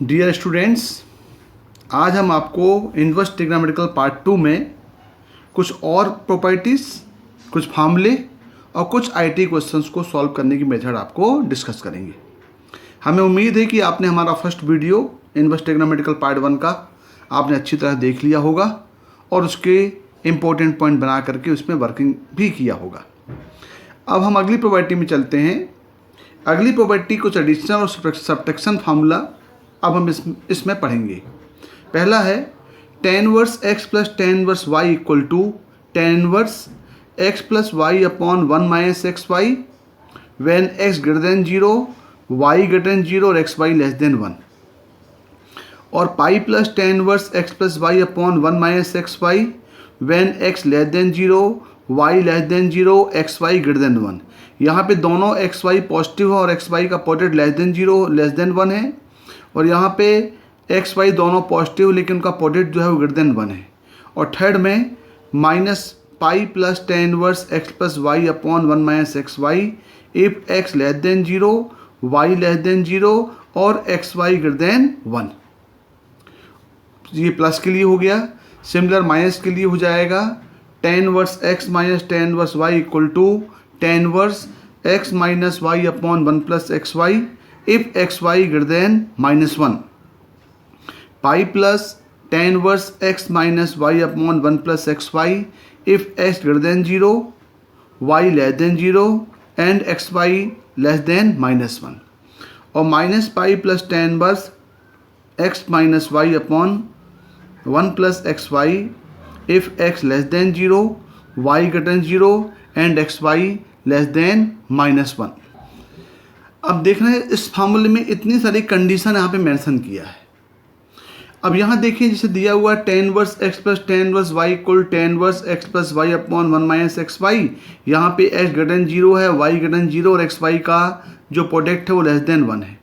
Dear students, आज हम आपको इनवर्स ट्रिग्नोमेट्रिकल पार्ट 2 में कुछ और प्रॉपर्टीज़, कुछ फार्मूले और कुछ आईटी क्वेश्चंस को सॉल्व करने की मेथड आपको डिस्कस करेंगे। हमें उम्मीद है कि आपने हमारा first video inverse trigonometrical part 1 का आपने अच्छी तरह देख लिया होगा और उसके इम्पोर्टेंट पॉइंट बना करके उसमें वर्किंग भी किया होगा। अब हम अगली प्रॉपर्टी में चलते हैं। अगली प्रॉपर्टी कुछ एडिशन और सब्ट्रैक्शन फार्मूला अब हम इसमें पढ़ेंगे। पहला है tan inverse x plus tan inverse y equal to tan inverse x plus y upon 1 minus x y when x greater than 0, y greater than 0 और एक्स वाई लेस देन 1, और pi plus tan inverse x plus y upon 1 minus x y when x less than 0, y less than 0, x y greater than 1। यहाँ पे दोनों x y positive है और x y का potted less than 0 less than 1 है, और यहाँ पे एक्स वाई दोनों पॉजिटिव लेकिन उनका पोटेड जो है वो ग्रेटर देन 1 है। और थर्ड में minus pi plus tan inverse x plus y upon 1 minus x y if x less than 0, y less than 0 और एक्स वाई ग्रेटर देन 1। ये प्लस के लिए हो गया। सिमिलर माइनस के लिए हो जाएगा tan inverse x minus tan inverse y equal to tan inverse x minus y upon 1 plus x y if x y greater than minus 1, pi plus tan inverse x minus y upon 1 plus x y if x greater than 0, y less than 0 and x y less than minus 1, और minus pi plus tan inverse x minus y upon 1 plus x y if x less than 0, y greater than 0 and x y less than minus 1। अब देखना है इस फार्मूले में इतनी सारी condition यहाँ पे मेंशन किया है। अब यहाँ देखिए जैसे दिया हुआ tan inverse x plus tan inverse y equal tan inverse x plus y upon 1 minus x y. यहाँ पे x ग्रेटर देन 0 है, y ग्रेटर देन 0 और एक्स वाई का जो प्रोडक्ट है वो लेस देन 1 है,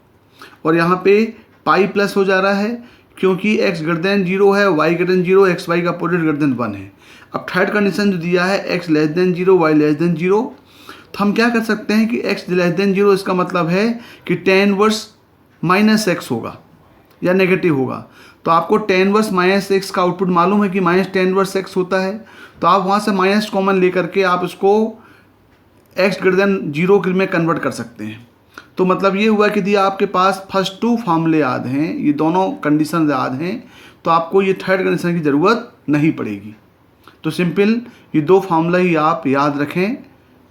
और यहाँ पे पाई प्लस हो जा रहा है क्योंकि x ग्रेटर देन 0 है, y greater than 0, x y का प्रोडक्ट ग्रेटर देन 1 है। अब थर्ड कंडीशन जो दिया है x less than 0, y less than 0, तो हम क्या कर सकते हैं कि x लेस देन 0 इसका मतलब है कि tan इनवर्स माइनस एक्स होगा या नेगेटिव होगा। तो आपको tan इनवर्स माइनस एक्स का आउटपुट मालूम है कि माइनस tan इनवर्स एक्स होता है, तो आप वहाँ से माइनस कॉमन लेकर के आप इसको x ग्रेटर देन 0 में कन्वर्ट कर सकते हैं। तो मतलब ये हुआ कि यदि आपके पास फर्स्ट टू फार्मूले याद हैं, ये दोनों कंडीशन याद हैं, तो आपको ये थर्ड कंडीशन की ज़रूरत नहीं पड़ेगी। तो सिंपल ये दो फार्मूला ही आप याद रखें,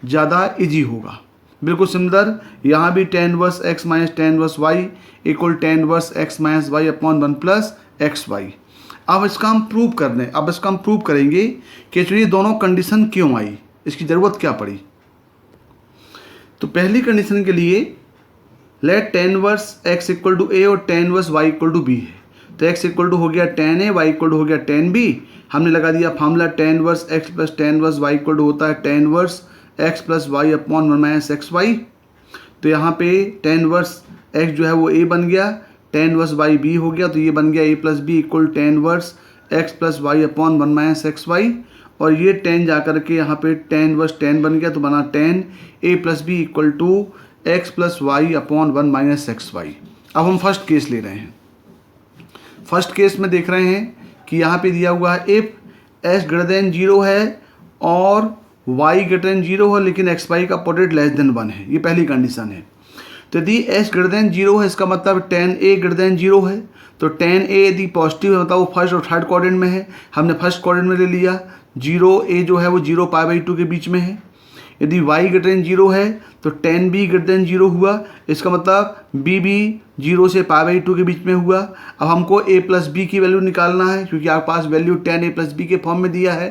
ज़्यादा इजी होगा। बिल्कुल सिमिलर यहाँ भी tan inverse x minus tan inverse y equal tan inverse x minus y upon 1 plus x y. अब इसका हम प्रूव करेंगे कि एक्चुअली दोनों कंडीशन क्यों आई, इसकी ज़रूरत क्या पड़ी। तो पहली कंडीशन के लिए let tan inverse x equal to a और tan inverse y equal to b है, तो x इक्वल टू हो गया tan a, y equal to हो गया tan b। हमने लगा दिया formula tan inverse x plus tan inverse y equal to होता है tan inverse x plus y upon 1 minus x y. तो यहाँ पे tan इनवर्स x जो है वो a बन गया, tan इनवर्स y b हो गया, तो ये बन गया a plus b equal tan inverse x plus y upon 1 minus x y, और ये tan जा करके यहाँ पे tan इनवर्स tan बन गया, तो बना tan a plus b equal to x plus y upon 1 minus x y. अब हम फर्स्ट केस ले रहे हैं। फर्स्ट केस में देख रहे हैं कि यहाँ पे दिया हुआ है इफ x ग्रेटर देन 0 है और y ग्रेटर देन 0 है लेकिन एक्स वाई का प्रोडक्ट लेस देन 1 है, ये पहली कंडीशन है। तो यदि x ग्रेटर देन 0 है इसका मतलब tan a ग्रेटर देन 0 है, तो tan a यदि पॉजिटिव है मतलब वो फर्स्ट और थर्ड क्वाड्रेंट में है, हमने फर्स्ट क्वाड्रेंट में ले लिया। 0 a जो है वो 0 पाई बाई 2 के बीच में है। यदि y ग्रेटर देन 0 है तो tan b ग्रेटर देन 0 हुआ, इसका मतलब b भी 0 से पाई बाई 2 के बीच में हुआ। अब हमको a प्लस b की वैल्यू निकालना है क्योंकि आपके पास value tan a plus b के फॉर्म में दिया है,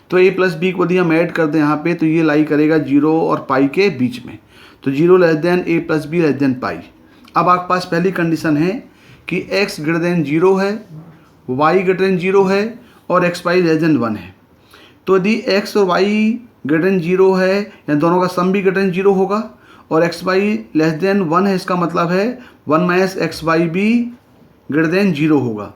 तो a प्लस बी को यदि हम ऐड कर दें यहाँ पे तो ये लाई करेगा 0 और पाई के बीच में, तो 0 less than a plus B less than pi. अब आपके पास पहली कंडीशन है कि x ग्रेटर देन 0 है, y ग्रेटर देन 0 है और एक्स वाई लेस देन 1 है। तो यदि x और y ग्रेटर देन 0 है या दोनों का सम भी ग्रेटर देन 0 होगा और एक्स वाई लेस देन 1 है, इसका मतलब है 1 माइनस एक्स वाई भी ग्रेटर देन 0 होगा।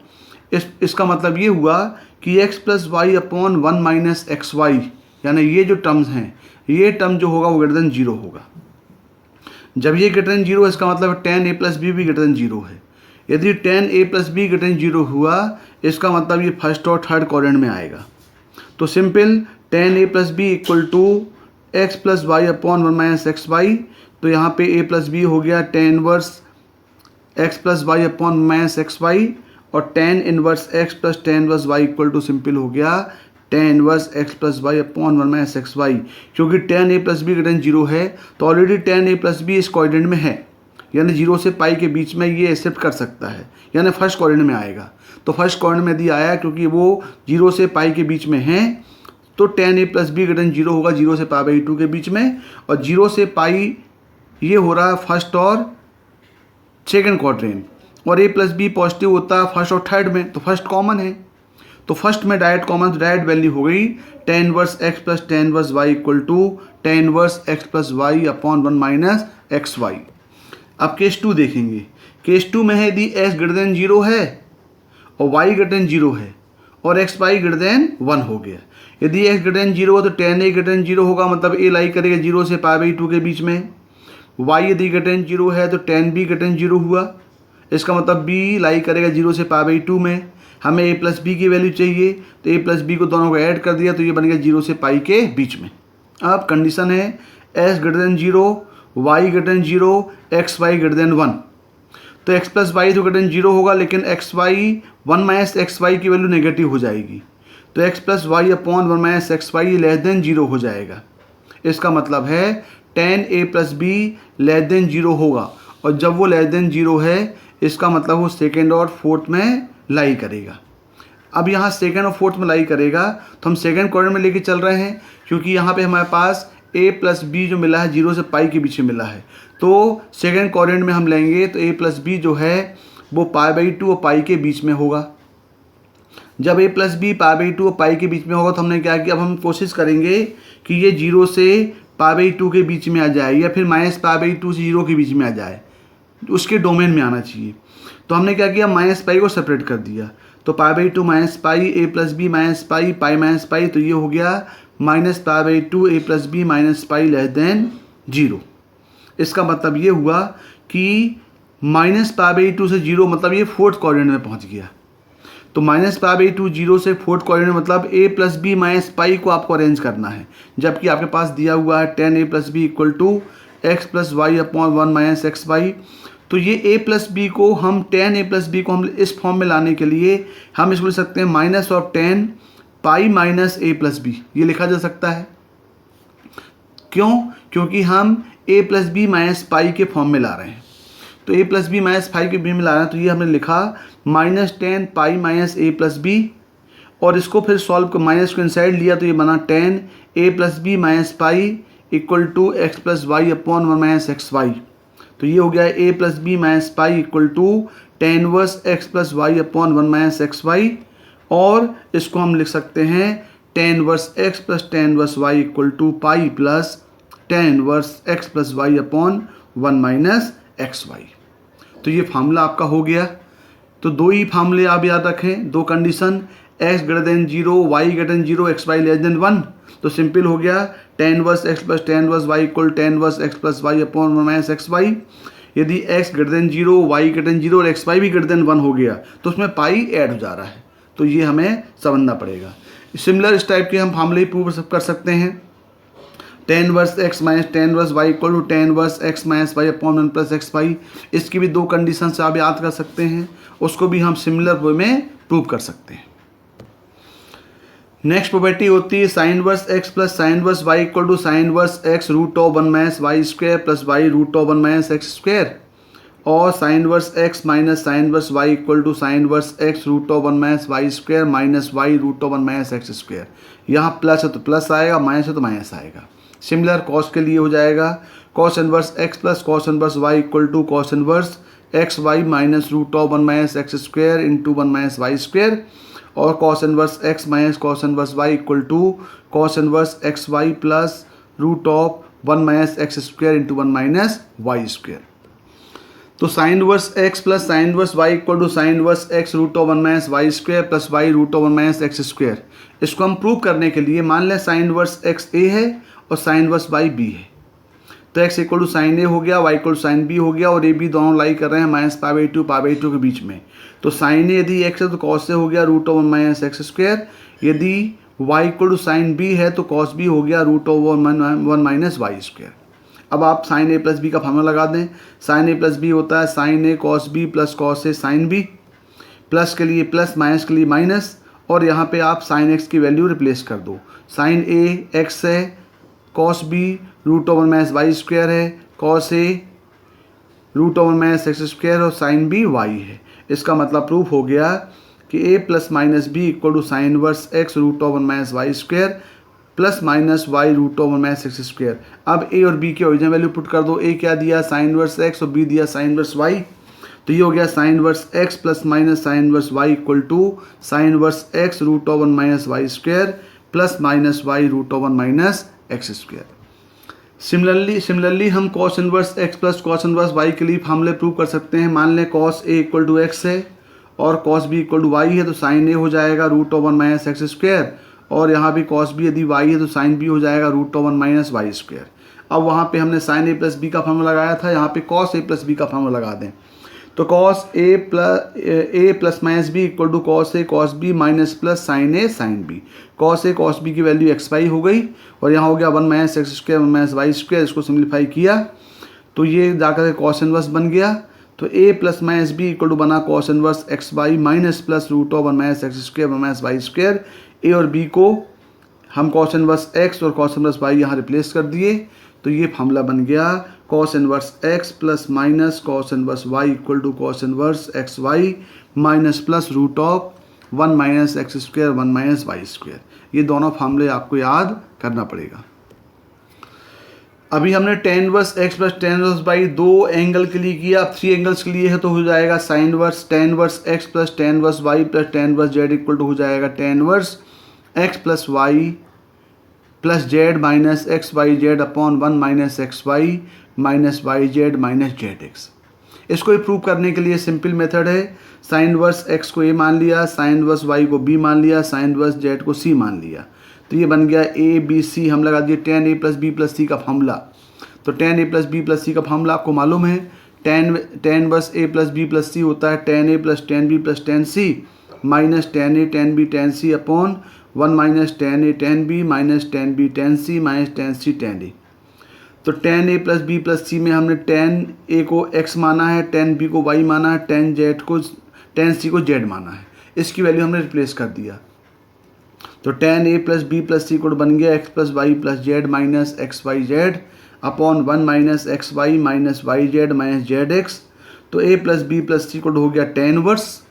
इसका मतलब ये हुआ कि x plus y upon 1 minus x y, यानी ये जो टर्म्स हैं ये टर्म जो होगा वो ग्रेटर देन 0 होगा। जब ये ग्रेटर देन 0 है इसका मतलब tan a प्लस बी भी ग्रेटर देन 0 है। यदि tan a plus b greater than 0 हुआ, इसका मतलब ये फर्स्ट और थर्ड क्वाड्रेंट में आएगा। तो simple tan a plus b equal to x plus y upon 1 minus x y. तो यहाँ पे a प्लस बी हो गया tan inverse x plus y upon minus x y, और tan inverse x plus tan inverse y equal to simple हो गया tan inverse x plus y upon 1 minus x y. क्योंकि tan a plus b greater than 0 है, तो already tan a plus B इस quadrant में है, यानी 0 से पाई के बीच में ये एक्सेप्ट कर सकता है, यानी फर्स्ट क्वाड्रेंट में आएगा। तो फर्स्ट क्वाड्रेंट में यदि आया, क्योंकि वो 0 से पाई के बीच में है, तो tan a plus b greater than 0 होगा 0 से पाई बाई 2 के बीच में, और 0 से पाई ये हो रहा है फर्स्ट और सेकेंड क्वाड्रेंट, और a प्लस बी पॉजिटिव होता है फर्स्ट और थर्ड में, तो फर्स्ट कॉमन है, तो फर्स्ट में डायरेक्ट कॉमन, तो डायरेक्ट वैल्यू हो गई tan inverse x plus tan inverse y equal to tan inverse x plus y upon 1 minus x y. अब केस 2 देखेंगे। केस 2 में है यदि x ग्रेटर देन 0 है और y ग्रेटर देन 0 है और एक्स वाई ग्रेटर देन 1 हो गया। यदि x ग्रेटर देन 0 हो तो tan a ग्रेटर देन 0 होगा, मतलब a लाई करेगा 0 से पाई बाई 2 के बीच में। y यदि ग्रेटर देन 0 है तो tan b ग्रेटर देन 0 हुआ, इसका मतलब b लाई करेगा 0 से पाई बाई 2 में। हमें a प्लस बी की वैल्यू चाहिए, तो a प्लस बी को दोनों को ऐड कर दिया, तो ये बन गया 0 से पाई के बीच में। अब कंडीशन है x greater than 0, y greater than 0, x y greater than 1। तो x प्लस वाई तो ग्रेटर देन 0 होगा, लेकिन x y 1 minus x y की वैल्यू नेगेटिव हो जाएगी, तो x plus y upon 1 minus x y less than 0 हो जाएगा। इसका मतलब है tan a plus B less than 0 होगा, और जब वो लेस देन 0 है, इसका मतलब वो सेकेंड और फोर्थ में लाई करेगा। अब यहाँ सेकेंड और फोर्थ में लाई करेगा, तो हम सेकेंड क्वाड्रेंट में लेके चल रहे हैं, क्योंकि यहाँ पे हमारे पास a प्लस बी जो मिला है 0 से पाई के बीच में मिला है, तो सेकेंड क्वाड्रेंट में हम लेंगे तो a प्लस बी जो है वो पाई बाई 2 और पाई के बीच में होगा। जब a plus b pi by 2 और पाई के बीच में होगा, तो हमने क्या किया, अब हम कोशिश करेंगे कि ये 0 से पाई बाई 2 के बीच में आ जाए, या फिर माइनस पाई बाई 2 से 0 के बीच में आ जाए, उसके डोमेन में आना चाहिए। तो हमने क्या किया, माइनस पाई को सेपरेट कर दिया, तो pi by 2 minus pi, a plus b minus pi, pi minus pi, तो ये हो गया minus pi by 2 a plus b minus pi less than 0। इसका मतलब ये हुआ कि माइनस पाई बाई 2 से 0, मतलब ये फोर्थ क्वाड्रेंट में पहुंच गया। तो माइनस पाई बाई 2 0 से फोर्थ क्वाड्रेंट में, मतलब a plus b minus pi को आपको अरेंज करना है, जबकि आपके पास दिया हुआ है tan a plus b equal to x plus y upon 1 minus x y. तो ये a प्लस बी को हम tan a प्लस बी को हम इस फॉर्म में लाने के लिए हम इसको लिख सकते हैं minus of tan pi minus a plus b, ये लिखा जा सकता है। क्यों? क्योंकि हम a plus b minus pi के फॉर्म में ला रहे हैं, तो a plus b minus pi के बी में ला रहे हैं, तो ये हमने लिखा minus tan pi minus a plus b, और इसको फिर सॉल्व कर माइनस को इनसाइड लिया, तो ये बना tan a plus b minus pi equal to x plus y upon 1 minus x y. तो ये हो गया a plus b minus pi equal to tan inverse x plus y upon 1 minus x y, और इसको हम लिख सकते हैं tan inverse x plus tan inverse y equal to pi plus tan inverse x plus y upon 1 minus x y. तो ये formula आपका हो गया। तो दो ही फार्मूले आप याद रखें, दो condition, x greater than 0, y greater than 0, x y less than 1। तो सिंपल हो गया tan inverse x plus tan inverse y equal tan inverse x plus y upon 1 minus x y. यदि x greater than 0, y greater than 0 और x y भी greater than 1 हो गया, तो उसमें पाई ऐड हो जा रहा है, तो ये हमें समझना पड़ेगा। सिमिलर इस टाइप के हम फार्मूले प्रूव कर सकते हैं। tan inverse x minus tan inverse y equal to tan inverse x minus y upon 1 plus x y. इसकी भी दो कंडीशन से आप याद कर सकते हैं, उसको भी हम सिमिलर वे में प्रूव कर सकते हैं। नेक्स्ट प्रॉपर्टी होती है sine inverse x plus sine inverse y equal to sine inverse x root of 1 minus y square plus y root of 1 minus x square, और sine inverse x minus sine inverse y equal to sine inverse x root of 1 minus y square minus y root of 1 minus x square. यहाँ plus है तो plus आएगा, minus है तो minus आएगा। Similar cos के लिए हो जाएगा cos inverse x plus cos inverse y equal to cos inverse x Y minus root of 1 minus x square into 1 minus y square, और cos inverse x minus cos inverse y equal to cos inverse x y plus root of 1 minus x square into 1 minus y square. तो sine inverse x plus sine inverse y equal to sine inverse x root of 1 minus y square plus y root of 1 minus x square. इसको हम prove करने के लिए मान लें sign inverse x a है और साइन इनवर्स y b है, तो x equal to sine a हो गया, y equal to sine b हो गया, और ए बी दोनों लाई कर रहे हैं माइनस पाई/2 के बीच में। तो साइन ए यदि x है तो कॉस ए हो गया √1 माइनस एक्स स्क्वायर, यदि y equal to sine b है तो कॉस बी हो गया √1 माइनस वाई स्क्वायर। अब आप साइन ए प्लस बी का फॉर्मूला लगा दें। साइन ए प्लस बी होता है sine a cos b plus cos a sine b, plus के लिए प्लस माइनस के लिए माइनस, और यहाँ पे आप साइन एक्स की वैल्यू रिप्लेस कर दो। साइन ए एक्स है, cos B √1 minus y square है, cos A √1 minus x square, और साइन बी वाई है। इसका मतलब प्रूफ हो गया कि A plus minus B equal to sine inverse x √1 minus y square plus minus y √1 minus x square. अब A और बी की ओरिजिनल वैल्यू पुट कर दो। ए क्या दिया साइन इनवर्स एक्स और बी दिया साइन इनवर्स वाई, तो ये हो गया sine inverse x plus minus sine inverse y equal to sine inverse x √1 minus y square plus minus y √1 minus x square. Similarly हम cos inverse x plus cos inverse y के लिए फॉर्मूले prove कर सकते हैं। मान लें cos A equal to x है और cos B equal to Y है, तो साइन ए हो जाएगा √1 माइनस एक्स स्क्वायर, और यहाँ भी कॉस बी यदि वाई है तो साइन बी हो जाएगा √1 माइनस वाई स्क्वायर। अब वहाँ पे हमने साइन ए प्लस बी का फॉर्मूला लगाया था, यहाँ पे कॉस ए प्लस बी का फॉर्मूला लगा दें। तो cos a plus minus B equal to cos a cos b minus plus sine a sine b. Cos a cos b की वैल्यू एक्स वाई हो गई, और यहाँ हो गया 1 minus x square 1 minus y square. इसको सिम्प्लीफाई किया तो ये जाकर कॉस इनवर्स बन गया। तो A plus minus B equal to बना cos inverse x Y minus plus √1 minus x square 1 minus y square. A और बी को हम कॉस इनवर्स एक्स और कॉस इनवर्स वाई यहाँ रिप्लेस कर दिए, तो ये फॉर्मूला बन गया cos inverse x plus minus cos inverse y equal to cos inverse x Y minus plus √1 minus x square 1 minus y square. ये दोनों फॉर्मूले आपको याद करना पड़ेगा। अभी हमने tan inverse x plus tan inverse y 2 angle के लिए किया, अब 3 एंगल्स के लिए है तो हो जाएगा sine inverse tan inverse x plus tan inverse Y plus tan inverse Z equal to हो जाएगा tan inverse x plus Y plus Z minus x Y Z upon 1 minus x Y minus Y Z minus Z x. इसको ही prove करने के लिए simple method है। Sine inverse x को a मान लिया, साइन इनवर्स वाई को बी मान लिया, साइन इनवर्स जेड को सी मान लिया, तो ये बन गया ए बी सी। हम लगा दिए tan ए प्लस बी प्लस सी का फॉर्मूला। तो tan ए प्लस बी प्लस सी का फॉर्मूला आपको मालूम है, tan inverse A plus B plus C होता है tan A plus tan B plus tan C minus tan A tan B tan C upon 1 minus tan A tan B minus tan B tan C minus tan C tan A. तो tan ए plus B plus सी में हमने tan ए को x माना है, tan B को y माना है, tan सी को z माना है। इसकी वैल्यू हमने रिप्लेस कर दिया। तो tan ए प्लस बी प्लस सी को बन गया x plus Y plus Z minus x Y Z upon 1 minus x Y minus Y Z minus Z x. तो a plus B plus c को हो गया tan inverse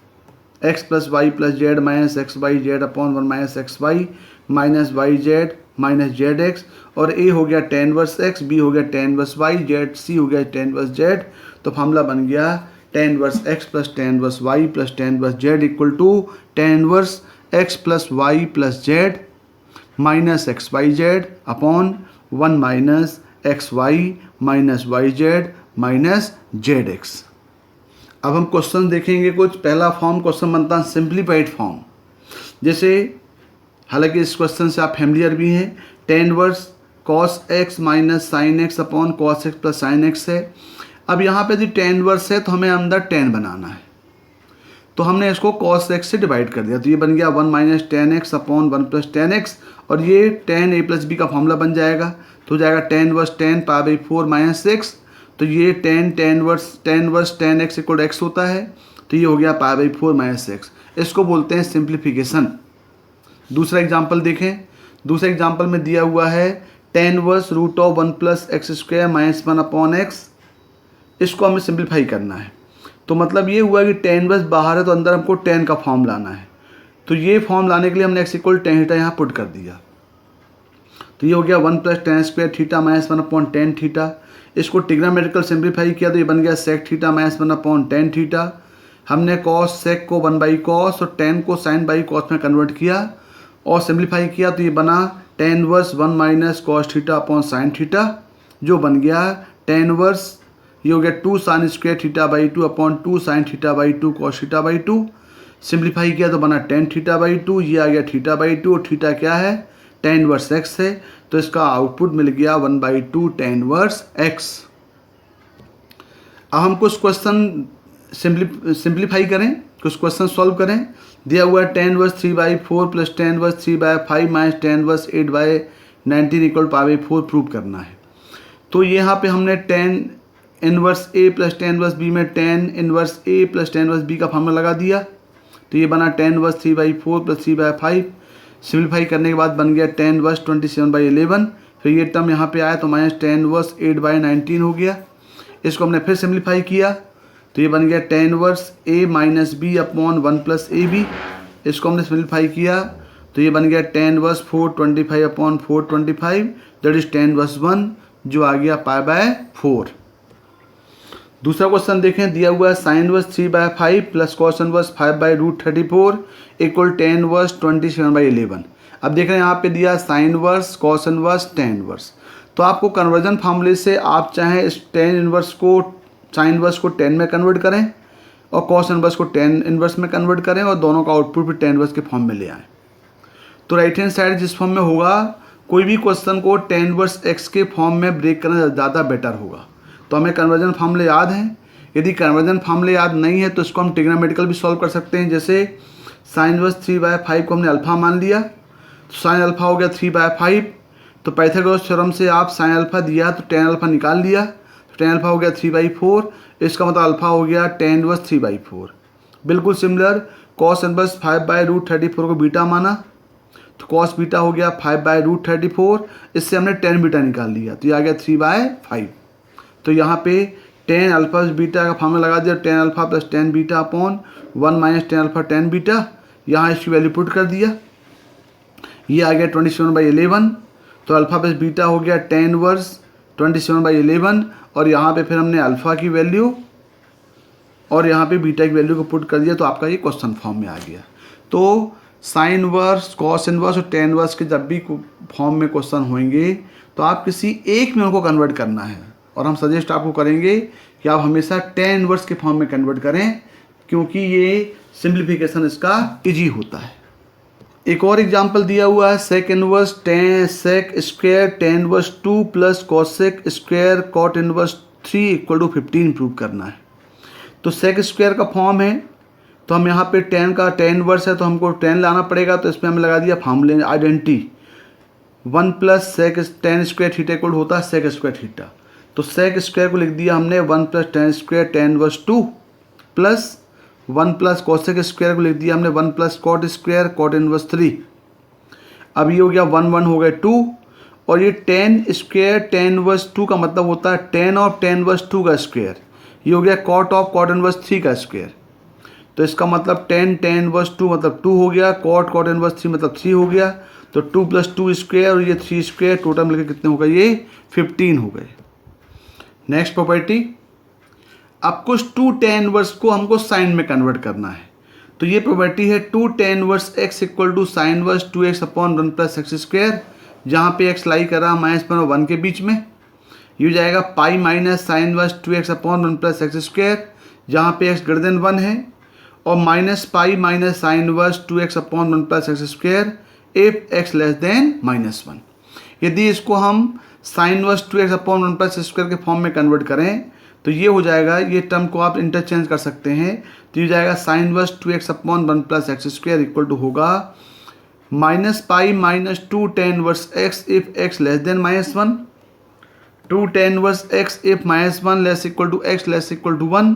x plus Y plus Z minus x Y Z upon 1 minus x Y minus Y Z minus Z x, और a हो गया tan inverse x, b हो गया tan inverse Y, Z c हो गया tan inverse Z. तो formula बन गया tan inverse x plus tan inverse Y plus tan inverse Z equal to tan inverse x plus Y plus Z minus x Y Z upon 1 minus x Y minus Y Z minus Z X. अब हम question देखेंगे कुछ। पहला form question बनता है simplified form. जैसे हालांकि इस क्वेश्चन से आप फैमिलियर भी हैं, tan inverse cos x minus sine x upon cos x plus sine x है। अब यहाँ पे यदि tan इनवर्स है तो हमें अंदर tan बनाना है, तो हमने इसको cos x से डिवाइड कर दिया, तो ये बन गया 1 minus tan x upon 1 plus tan x, और ये tan a प्लस बी का फॉर्मूला बन जाएगा। तो हो जाएगा tan inverse tan π/4 minus x। तो ये tan inverse tan x equal x होता है, तो ये हो गया π/4 माइनस x। इसको बोलते हैं सिंप्लीफिकेशन। दूसरा एग्जाम्पल देखें। दूसरे एग्जाम्पल में दिया हुआ है tan inverse √1 plus x square minus 1 upon x. इसको हमें सिंप्लीफाई करना है। तो मतलब ये हुआ कि tan इनवर्स बाहर है तो अंदर हमको tan का फॉर्म लाना है। तो ये फॉर्म लाने के लिए हमने x इक्वल tan थीटा यहाँ पुट कर दिया। तो ये हो गया 1 plus tan square theta minus 1 upon tan theta. इसको ट्रिग्नोमेट्रिकल सिंप्लीफाई किया तो ये बन गया sec theta minus 1 upon tan theta. हमने cos sec को 1/cos और tan को sin/cos में कन्वर्ट किया और सिंप्लीफाई किया, तो ये बना tan inverse 1 minus cos theta upon sin theta, जो बन गया tan इनवर्स ये हो गया 2 sin square थीटा/2 upon 2 sin थीटा/2 cos थीटा/2। Simplify किया तो बना tan थीटा/2, ये आ गया थीटा/2, और थीटा क्या है tan इनवर्स x है, तो इसका आउटपुट मिल गया 1/2 tan इनवर्स x। अब हम कुछ क्वेश्चन सिंप्लीफाई करें, कुछ क्वेश्चन सॉल्व करें। दिया हुआ है tan inverse 3/4 plus tan inverse 3/5 minus tan inverse 8/19 equal π/4 prove करना है। तो यहाँ पे हमने tan inverse a plus tan inverse b में tan inverse a plus tan inverse b का फॉर्मूला लगा दिया, तो ये बना tan इनवर्स 3/4 प्लस 3/5। सिंप्लीफाई करने के बाद बन गया tan इनवर्स 27/11। फिर ये टर्म यहाँ पे आया तो माइनस tan इनवर्स 8/19 हो गया। इसको हमने फिर सिंप्लीफाई किया तो ये बन गया tan inverse a minus b upon 1 plus a b. इसको हमने सिंप्लीफाई किया तो ये बन गया tan inverse 425 upon 425 that is tan inverse 1 जो आ गया π/4। दूसरा क्वेश्चन देखें, दिया हुआ है sin inverse 3/5 plus cos inverse 5/√34 equal tan inverse 27/11। अब देख रहे हैं यहाँ पे दिया sin inverse cos inverse tan inverse, तो आपको कन्वर्जन फार्मूले से आप चाहें इस tan इनवर्स को sin इनवर्स को tan में कन्वर्ट करें और cos इनवर्स को tan इनवर्स में कन्वर्ट करें और दोनों का आउटपुट भी tan इनवर्स के फॉर्म में ले आएँ। तो राइट हैंड साइड जिस फॉर्म में होगा, कोई भी क्वेश्चन को tan इनवर्स x के फॉर्म में ब्रेक करना ज़्यादा बेटर होगा। तो हमें कन्वर्जन फार्मूले याद हैं। यदि कन्वर्जन फार्मूले याद नहीं है तो इसको हम ट्रिग्नोमेट्रिकल भी सॉल्व कर सकते हैं। जैसे sin इनवर्स 3/5 को हमने अल्फ़ा मान लिया तो sin अल्फ़ा हो गया 3/5, तो पाइथागोरस थ्योरम से आप sin अल्फ़ा दिया तो tan अल्फ़ा निकाल लिया, तो tan अल्फ़ा हो गया 3/4। इसका मतलब अल्फ़ा हो गया tan इनवर्स 3/4। बिल्कुल सिमिलर cos इनवर्स 5/√34 को बीटा माना तो cos बीटा हो गया 5/√34। इससे हमने tan बीटा निकाल लिया तो ये आ गया 3/5। तो यहाँ पे tan अल्फ़ा बीटा का फार्मूला लगा दिया, tan alpha plus tan beta upon 1 minus tan alpha tan beta. यहाँ इसकी वैल्यू पुट कर दिया, ये आ गया 27/11। तो अल्फ़ा प्लस बीटा हो गया tan इनवर्स 27/11 और यहाँ पे फिर हमने अल्फ़ा की वैल्यू और यहाँ पे बीटा की वैल्यू को पुट कर दिया, तो आपका ये क्वेश्चन फॉर्म में आ गया। तो साइन इनवर्स, कॉस इनवर्स और tan इनवर्स के जब भी फॉर्म में क्वेश्चन होंगे तो आप किसी एक में उनको कन्वर्ट करना है, और हम सजेस्ट आपको करेंगे कि आप हमेशा tan इनवर्स के फॉर्म में कन्वर्ट करें, क्योंकि ये सिंप्लीफिकेशन इसका इजी होता है। एक और एग्जांपल दिया हुआ है, sec inverse sec square tan inverse 2 plus cosec square cot inverse 3 equal to 15 prove करना है। तो sec स्क्वायर का फॉर्म है, तो हम यहाँ पे tan का tan इनवर्स है तो हमको tan लाना पड़ेगा, तो इसमें हमें लगा दिया फार्मूले identity 1 plus sec tan square theta equal होता है sec स्क्वायर थीटा। तो sec स्क्वायर को लिख दिया हमने 1 plus tan square tan inverse 2 plus 1 plus cosec square को लिख दिया हमने 1 plus cot square cot inverse 3। अब ये हो गया 1 1 हो गया 2, और ये tan स्क्वायर tan इनवर्स 2 का मतलब होता है tan ऑफ tan इनवर्स 2 का स्क्वायर, ये हो गया cot ऑफ cot इनवर्स 3 का स्क्वायर। तो इसका मतलब tan इनवर्स 2 मतलब 2 हो गया, cot इनवर्स 3 मतलब 3 हो गया। तो 2 प्लस 2 स्क्वायर और ये 3 स्क्वायर टोटल मिलकर कितने हो गए, ये 15 हो गए। नेक्स्ट प्रॉपर्टी, अब कुछ 2 tan इनवर्स को हमको साइन में कन्वर्ट करना है। तो ये प्रॉपर्टी है 2 tan inverse x equal to sine inverse 2x upon 1 plus x square, जहाँ पे x लाई कर रहा -1 और 1 के बीच में। ये हो जाएगा पाई minus sine inverse 2x upon 1 plus x square, जहाँ पे x ग्रेटर देन 1 है, और minus pi minus sine inverse 2x upon 1 plus x square if x less than -1। यदि इसको हम sine inverse 2x upon 1 plus square के form में convert करें तो ये हो जाएगा, ये टर्म को आप इंटरचेंज कर सकते हैं, तो ये जाएगा sine inverse 2x upon 1 plus x square equal to होगा minus pi minus 2 tan inverse x if x less than -1, 2 tan inverse x if -1 less equal to x less equal to 1,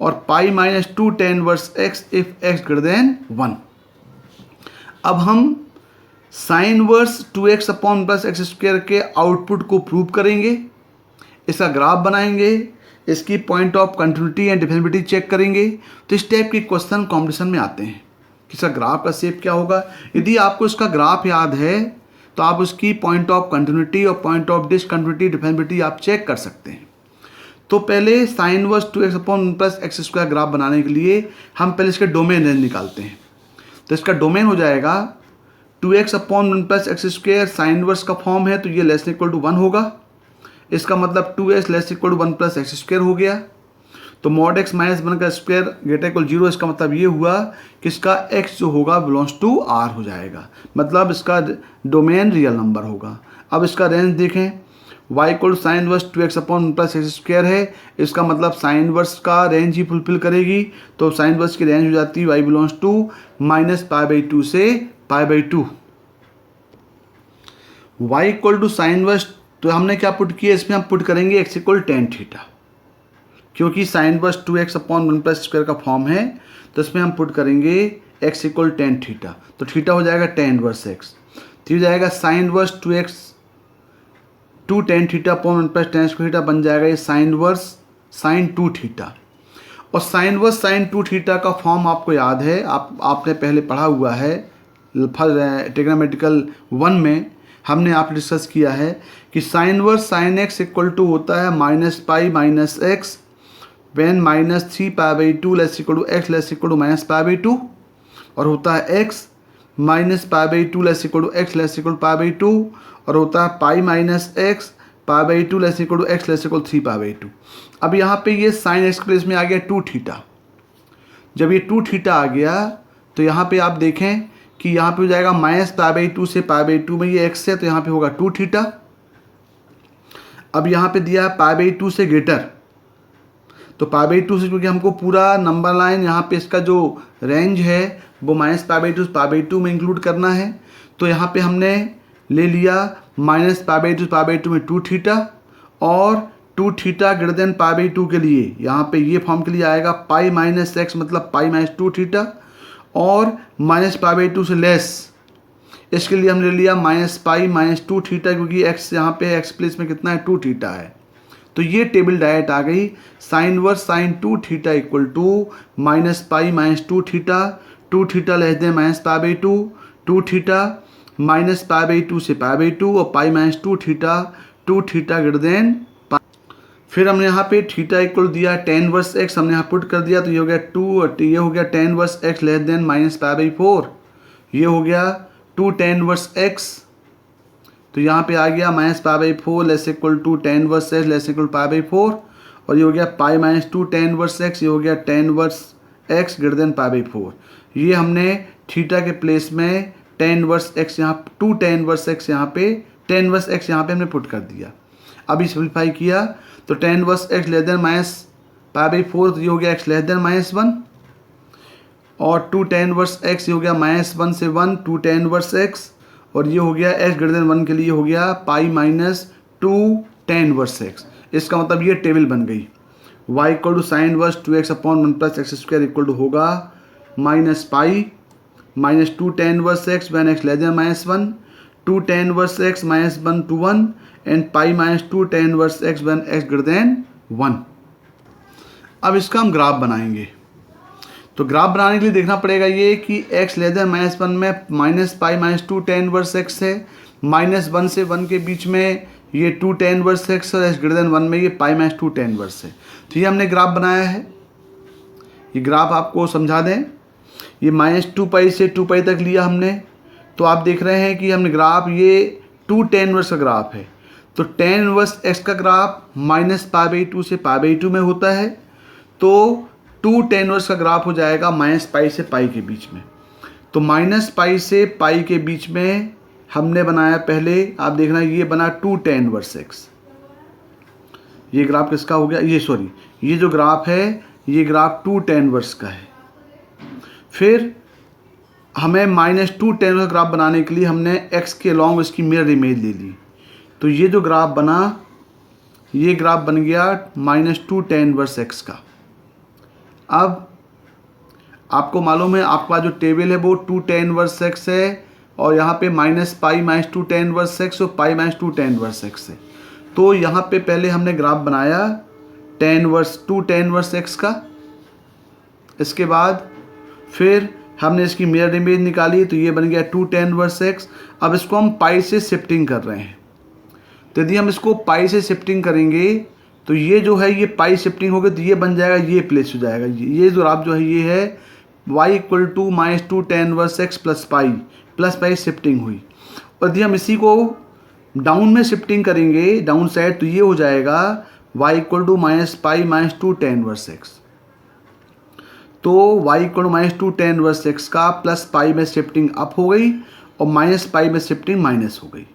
और pi minus 2 tan inverse x if x greater than 1। अब हम sine inverse 2x upon plus x square के output को prove करेंगे, इसका graph बनाएंगे, इसकी point of continuity and differentiability check करेंगे। तो इस टाइप के क्वेश्चन कॉम्पिटिशन में आते हैं कि इसका ग्राफ का शेप क्या होगा। यदि आपको इसका ग्राफ याद है तो आप उसकी पॉइंट ऑफ कंटिन्यूटी और पॉइंट ऑफ डिसकंटिन्यूटी डिफरेंशिएबिलिटी आप चेक कर सकते हैं। तो पहले sign inverse 2x upon plus x square graph बनाने के लिए हम पहले इसके डोमेन रेंज निकालते हैं। तो इसका डोमेन हो जाएगा 2x upon 1 plus x square, sine inverse का फॉर्म है तो ये लेस इक्वल टू 1 होगा, इसका मतलब 2x less equal to 1 plus x square हो गया। तो मॉड एक्स माइनस वन का स्क्वायर ग्रेटर इक्वल 0, इसका मतलब ये हुआ कि इसका x जो होगा बिलोंग्स टू R हो जाएगा, मतलब इसका डोमेन रियल नंबर होगा। अब इसका रेंज देखें, y equal sign inverse 2x upon plus x square है, इसका मतलब साइन इनवर्स का रेंज ही फुलफिल करेगी। तो साइन इनवर्स की रेंज हो जाती है y बिलोंग्स टू -π/2 से π/2। y equal to sine inverse, तो हमने क्या पुट किया, इसमें हम पुट करेंगे x इक्वल tan थीटा, क्योंकि sign inverse 2x upon one plus square का फॉर्म है, तो इसमें हम पुट करेंगे x इक्वल tan थीटा। तो थीटा हो जाएगा tan इनवर्स x, तो हो जाएगा sine inverse 2x 2 tan theta upon one plus tan square theta बन जाएगा ये साइन इनवर्स साइन 2 थीटा। और साइन इनवर्स साइन 2 थीटा का फॉर्म आपको याद है, आपने पहले पढ़ा हुआ है, ट्रिग्नोमेट्रिकल 1 में हमने आप डिस्कस किया है कि sine inverse sine x equal to होता है -π minus x when -3π/2 less equal to x less equal to -π/2, और होता है x -π/2 less equal to x less equal to π/2, और होता है π minus x π/2 less equal to x less equal 3π/2। अब यहाँ पे ये साइन एक्स प्लेस में आ गया 2 थीटा। जब ये 2 थीटा आ गया तो यहाँ पे आप देखें कि यहाँ पे हो जाएगा -π/2 से π/2 में ये x है, तो यहाँ पे होगा 2 थीटा। अब यहाँ पे दिया है π/2 से ग्रेटर, तो π/2 से, क्योंकि हमको पूरा नंबर लाइन यहाँ पे इसका जो रेंज है वो -π/2 से π/2 में इंक्लूड करना है, तो यहाँ पे हमने ले लिया -π/2 से π/2 में 2 थीटा, और 2 थीटा ग्रेटर देन π/2 के लिए यहाँ पे ये फॉर्म के लिए आएगा π माइनस एक्स, मतलब π माइनस 2 थीटा, और -π/2 से लेस, इसके लिए हमने लिया -π माइनस 2 थीटा, क्योंकि x यहाँ पे x प्लेस में कितना है 2 थीटा है। तो ये टेबल डायरेक्ट आ गई, sine inverse sine 2 theta equal to -π minus 2 theta, 2 theta less than -π/2, 2 theta -π/2 से π/2, और π minus 2 theta, 2 theta greater than π। फिर हमने यहाँ पे थीटा इक्वल दिया tan इनवर्स x, हमने यहाँ पुट कर दिया, तो ये हो गया 2, ये हो गया tan inverse x less than -π/4, ये हो गया 2 tan इनवर्स x, तो यहाँ पे आ गया -π/4 less equal to tan inverse x less equal π/4, और ये हो गया π माइनस 2 tan इनवर्स x, ये हो गया tan inverse x greater than π/4। ये हमने थीटा के प्लेस में tan इनवर्स x यहाँ 2 tan इनवर्स x यहाँ पे tan इनवर्स x यहाँ पे हमने पुट कर दिया। अभी सिंप्लीफाई किया तो tan inverse x less than -π/4, तो ये हो गया x लेस देन -1, और 2 tan इनवर्स x ये हो गया -1 से 1 2 tan इनवर्स x, और ये हो गया x ग्रेटर देन 1 के लिए हो गया π माइनस 2 tan इनवर्स x। इसका मतलब ये टेबल बन गई, y equal to sine inverse 2x upon 1 plus x square equal to होगा -π minus 2 tan inverse x when x less than -1, 2 tan inverse x -1 to 1, and π minus 2 tan inverse x when x greater than 1। अब इसका हम graph बनाएंगे, तो graph बनाने के लिए देखना पड़ेगा ये कि x लेस देन -1 में -π माइनस 2 tan इनवर्स x है, -1 से 1 के बीच में ये 2 tan इनवर्स x, और x ग्रेटर देन 1 में ये π माइनस 2 tan इनवर्स है। तो ये हमने ग्राफ बनाया है, ये ग्राफ आपको समझा दें, ये -2π से 2π तक लिया हमने, तो आप देख रहे हैं कि हमने ग्राफ ये 2 tan इनवर्स का ग्राफ है, तो tan इनवर्स x का ग्राफ -π/2 से π/2 में होता है, तो 2 tan इनवर्स का ग्राफ हो जाएगा -π से π के बीच में। तो -π से π के बीच में हमने बनाया पहले, आप देखना ये बना 2 tan इनवर्स x। ये ग्राफ किसका हो गया, ये सॉरी ये जो ग्राफ है ये ग्राफ 2 tan इनवर्स का है। फिर हमें -2 tan इनवर्स का ग्राफ बनाने के लिए हमने x के अलॉन्ग इसकी मिरर इमेज ले ली, तो ये जो ग्राफ बना ये ग्राफ बन गया -2 tan इनवर्स x का। अब आपको मालूम है आपका जो टेबल है वो 2 tan इनवर्स x है, और यहाँ पे -π माइनस 2 tan इनवर्स x और π माइनस 2 tan इनवर्स x है। तो यहाँ पे पहले हमने ग्राफ बनाया tan inverse 2 tan inverse x का, इसके बाद फिर हमने इसकी मिरर इमेज निकाली, तो ये बन गया 2 tan इनवर्स x। अब इसको हम पाई से शिफ्टिंग कर रहे हैं, तो यदि हम इसको पाई से शिफ्टिंग करेंगे तो ये जो है ये पाई शिफ्टिंग होगी, तो ये बन जाएगा, ये प्लेस हो जाएगा, ये जो ग्राफ जो है ये है y equal to -2 tan inverse x plus pi shifting हुई। और यदि हम इसी को डाउन में शिफ्टिंग करेंगे डाउन साइड, तो ये हो जाएगा y equal to minus pi minus two tan inverse x. तो y equal to minus two tan inverse x का प्लस पाई में शिफ्टिंग अप हो गई और माइनस पाई में शिफ्टिंग माइनस हो गई।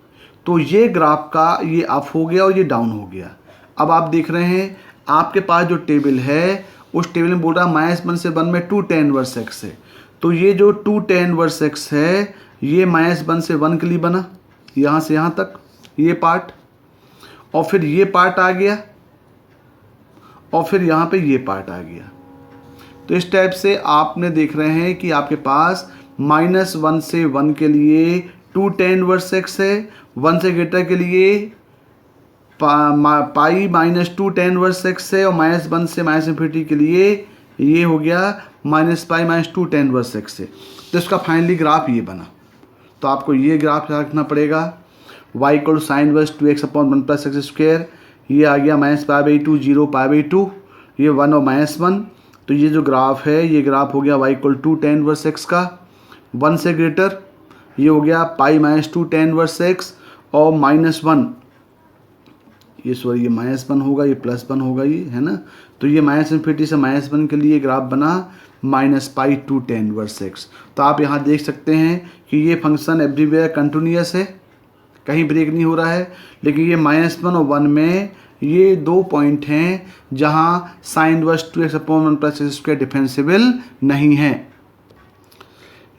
तो ये ग्राफ का ये अप हो गया और ये डाउन हो गया। अब आप देख रहे हैं आपके पास जो टेबल है उस टेबल में बोल रहा है माइनस वन से वन में टू टेन इनवर्स एक्स है। तो ये जो टू टेन इनवर्स एक्स है ये माइनस वन से वन के लिए बना, यहाँ से यहाँ तक ये पार्ट, और फिर ये पार्ट आ गया और फिर यहाँ पे ये पार्ट आ गया। तो इस टाइप से आपने देख रहे हैं कि आपके पास माइनस वन से वन के लिए टू टेन इनवर्स एक्स है, वन से ग्रेटर के लिए पाई minus two tan inverse x है, और माइनस वन से माइनस इन्फिनिटी के लिए ये हो गया minus pi minus two tan inverse x है। तो इसका फाइनली ग्राफ ये बना। तो आपको ये ग्राफ रखना पड़ेगा y equal to sine inverse two x upon one plus x square, ये आ गया minus pi by two, zero pi by two, ये वन और माइनस वन। तो ये जो ग्राफ है ये ग्राफ हो गया y equal to tan inverse x का, वन से ग्रेटर ये हो गया pi minus two tan inverse x, और माइनस वन, ये सॉरी ये माइनस वन होगा, ये प्लस वन होगा, ये है ना। तो ये माइनस इन्फिनिटी से माइनस वन के लिए ग्राफ बना minus pi two tan inverse x. तो आप यहाँ देख सकते हैं कि ये फंक्शन एवरीवेयर कंटिन्यूअस है, कहीं ब्रेक नहीं हो रहा है। लेकिन ये माइनस वन और वन में ये दो पॉइंट हैं जहाँ sine inverse two x upon one plus x square differentiable नहीं है।